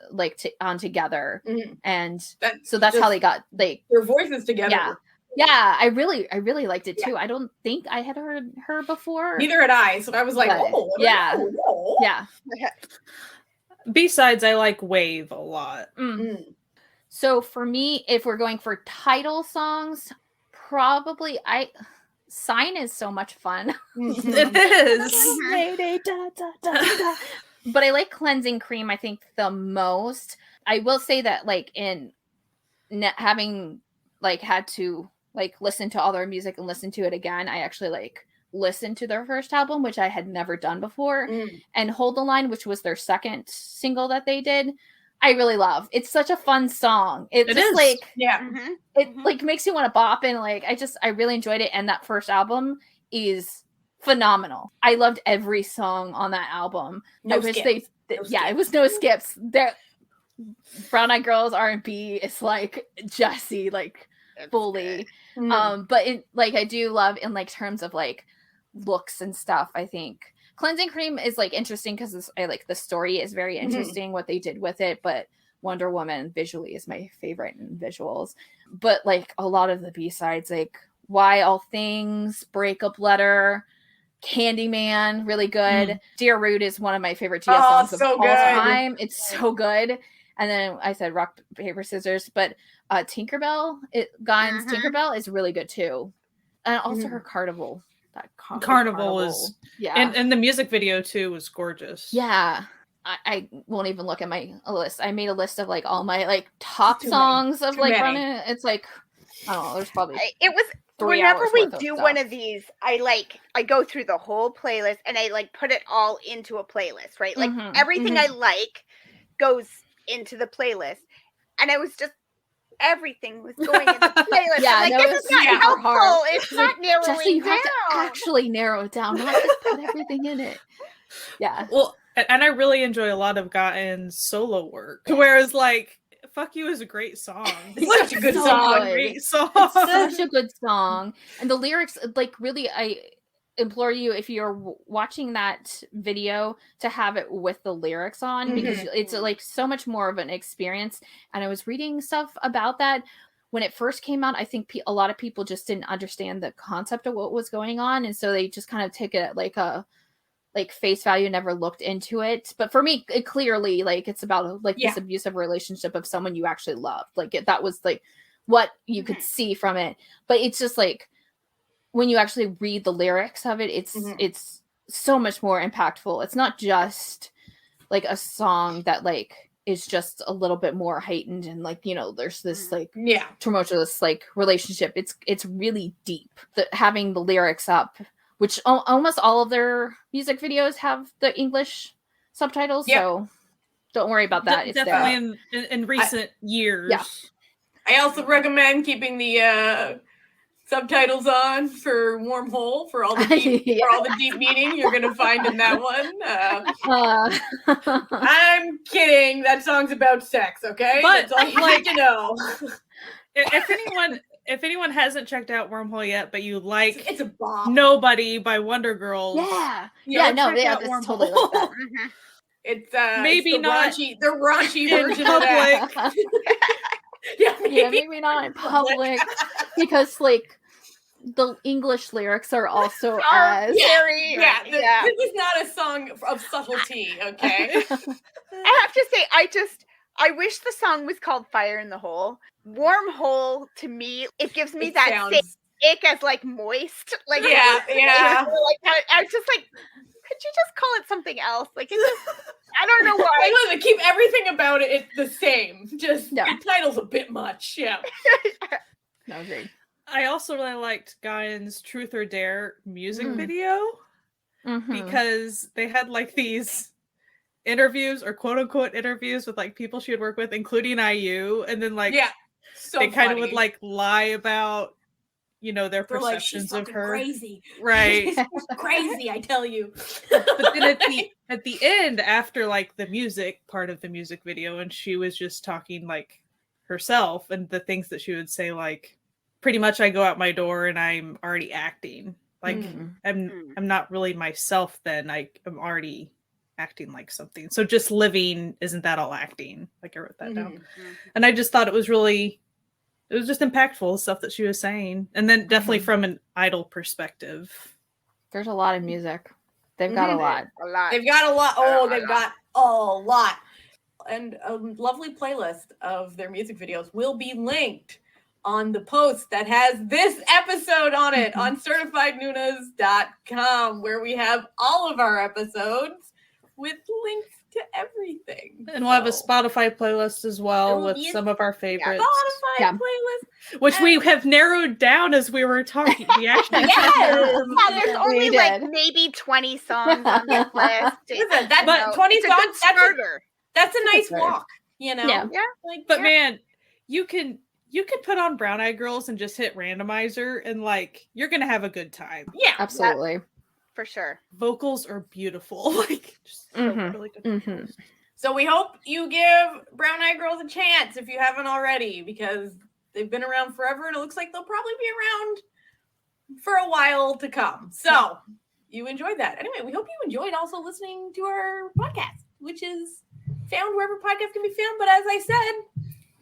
on together. And so that's how they got, their voices together. Yeah, I really liked it too. I don't think I had heard her before. Neither had I. So I was like, yeah. B-sides, I like Wave a lot. So for me, if we're going for title songs, probably Sign is so much fun. It is. But I like Cleansing Cream, I think, the most. I will say that like in having like had to like listen to all their music and listen to it again, I actually like listened to their first album, which I had never done before, and Hold the Line, which was their second single that they did. I really love. It's such a fun song. It just like it like makes you want to bop, and like I really enjoyed it. And that first album is phenomenal. I loved every song on that album. It was no skips. Brown Eyed Girls R&B is like Jessie, like fully. But I do love in like terms of like looks and stuff. I think Cleansing Cream is like interesting because I like the story is very interesting what they did with it. But Wonder Woman visually is my favorite in visuals. But like a lot of the B-sides, like Why All Things, Breakup Letter, Candyman, really good. Dear Rude is one of my favorite Gia songs of all time. It's so good. And then I said Rock, Paper, Scissors, but Tinkerbell, Guyan's Tinkerbell is really good too. And also her Carnival. Carnival is, and the music video too was gorgeous. Yeah. I won't even look at my list. I made a list of like all my like top songs of like running. It's like, I don't know, there's probably it was whenever we do one of these, I go through the whole playlist and I like put it all into a playlist, right? Like everything I like goes into the playlist. And I was just everything was going in the playlist. Yeah, I'm like, no, this is it's not super helpful. hard. It's not narrowing Jessie, you down. have to actually narrow it down, not just put everything in it. Yeah. Well, and I really enjoy a lot of Gaen's solo work. Whereas, like, "Fuck You" is a great song. It's such a good So song. good. Great song. It's such a good song. And the lyrics, like, really, I implore you, if you're watching that video, to have it with the lyrics on, because it's like so much more of an experience. And I was reading stuff about that. When it first came out, I think a lot of people just didn't understand the concept of what was going on. And so they just kind of take it like a face value, never looked into it. But for me, it clearly, like, it's about like this abusive relationship of someone you actually loved. Like, that was like what you could see from it. But it's just like, when you actually read the lyrics of it, it's so much more impactful. It's not just like a song that like is just a little bit more heightened and like, you know, there's this like tumultuous like relationship. It's really deep. Having the lyrics up, which almost all of their music videos have the English subtitles, so don't worry about that. It's definitely in recent years. Yeah. I also recommend keeping the subtitles on for Wormhole for all the deep meaning you're gonna find in that one. I'm kidding. That song's about sex, okay? But that's all you need to know. If anyone hasn't checked out Wormhole yet, but you like it's a bomb. Nobody by Wonder Girls, that's totally like that. It's maybe it's not the raunchy in version public. of that. maybe not in public because like the English lyrics are also very This is not a song of subtlety, okay? I have to say, I wish the song was called Fire in the Hole. Wormhole, to me, it gives me that same ick as like moist. Like Like I just like, could you just call it something else? Like it's just, I don't know why. Listen, keep everything about it the same. Just the title's a bit much. Yeah. No, agreed. I also really liked Gaen's Truth or Dare music video because they had like these interviews or quote unquote interviews with like people she would work with, including IU, and then like they kind of would like lie about, you know, their perceptions of her. Crazy, right? She's crazy, I tell you. But then at the end, after like the music part of the music video, and she was just talking like herself and the things that she would say, like pretty much I go out my door and I'm already acting like I'm not really myself. Then I'm already acting like something. So just living, isn't that all acting? Like I wrote that down, and I just thought it was just impactful stuff that she was saying. And then definitely from an Idol perspective, there's a lot of music. They've got a lot. They've got a lot. Oh, they've got a lot. And a lovely playlist of their music videos will be linked on the post that has this episode on it on certifiednoonas.com, where we have all of our episodes with links to everything. And we'll have a Spotify playlist as well with some of our favorites. Spotify playlist. Which we have narrowed down as we were talking. We actually there's only like maybe 20 songs on this list. Listen, that's 20 songs. That's a nice walk, you know? Yeah. Like, but man, you can put on Brown Eyed Girls and just hit randomizer and like you're gonna have a good time. Yeah. Absolutely. For sure. Vocals are beautiful. Like just really good. So we hope you give Brown Eyed Girls a chance if you haven't already, because they've been around forever and it looks like they'll probably be around for a while to come. So you enjoyed that. Anyway, we hope you enjoyed also listening to our podcast, which is found wherever podcasts can be found. But as I said,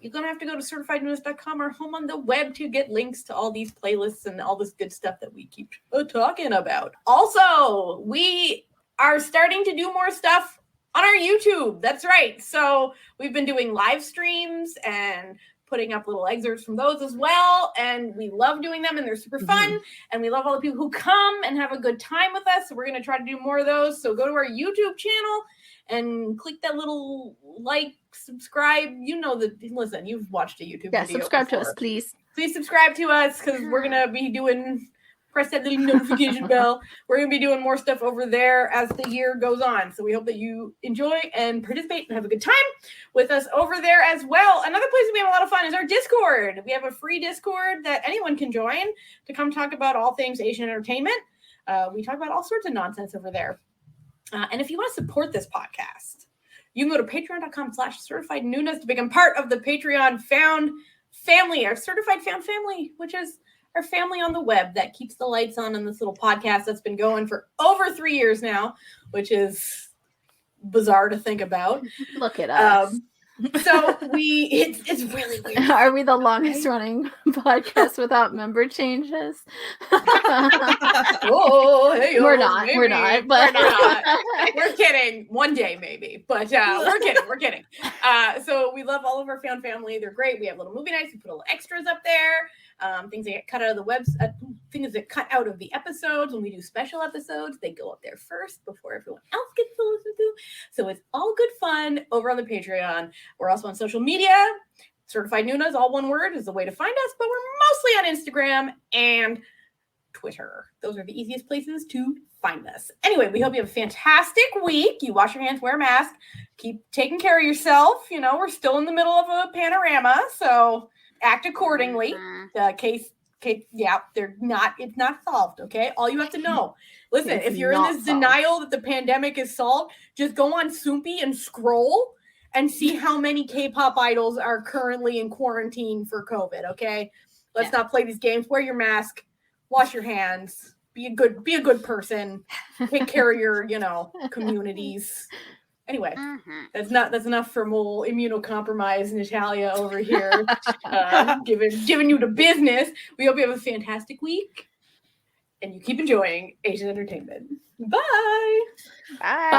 you're going to have to go to certifiednoonas.com or home on the web to get links to all these playlists and all this good stuff that we keep talking about. Also, we are starting to do more stuff on our YouTube. That's right. So we've been doing live streams and putting up little excerpts from those as well. And we love doing them and they're super fun. And we love all the people who come and have a good time with us. So we're going to try to do more of those. So go to our YouTube channel and click that little like, subscribe. You know listen, you've watched a YouTube video subscribe before. to us, please. Please subscribe to us because we're going to be doing Press that little notification bell. We're going to be doing more stuff over there as the year goes on. So we hope that you enjoy and participate and have a good time with us over there as well. Another place we have a lot of fun is our Discord. We have a free Discord that anyone can join to come talk about all things Asian entertainment. We talk about all sorts of nonsense over there. And if you want to support this podcast, you can go to patreon.com/certified Noonas to become part of the Patreon found family, our certified found family, which is our family on the web that keeps the lights on in this little podcast that's been going for over 3 years now, which is bizarre to think about. Look at us. So it's really weird. Are we the longest running podcast without member changes? Oh, hey, we're not, but we're not. We're kidding. One day maybe, but we're kidding. So we love all of our found family. They're great. We have little movie nights. We put little extras up there. Things that get cut out of the things that cut out of the episodes. When we do special episodes, they go up there first before everyone else gets to listen to. So it's all good fun over on the Patreon. We're also on social media. Certified Noonas, all one word, is the way to find us, but we're mostly on Instagram and Twitter. Those are the easiest places to find us. Anyway, we hope you have a fantastic week. You wash your hands, wear a mask, keep taking care of yourself. You know, we're still in the middle of a panorama, so act accordingly. It's not solved, okay? All you have to know. Listen, if you're in this denial that the pandemic is solved, just go on Soompi and scroll and see how many K-pop idols are currently in quarantine for COVID, okay? Let's not play these games. Wear your mask, wash your hands, be a good person, take care of your, communities. Anyway, that's enough for more immunocompromised Natalia over here, giving you the business. We hope you have a fantastic week, and you keep enjoying Asian entertainment. Bye. Bye.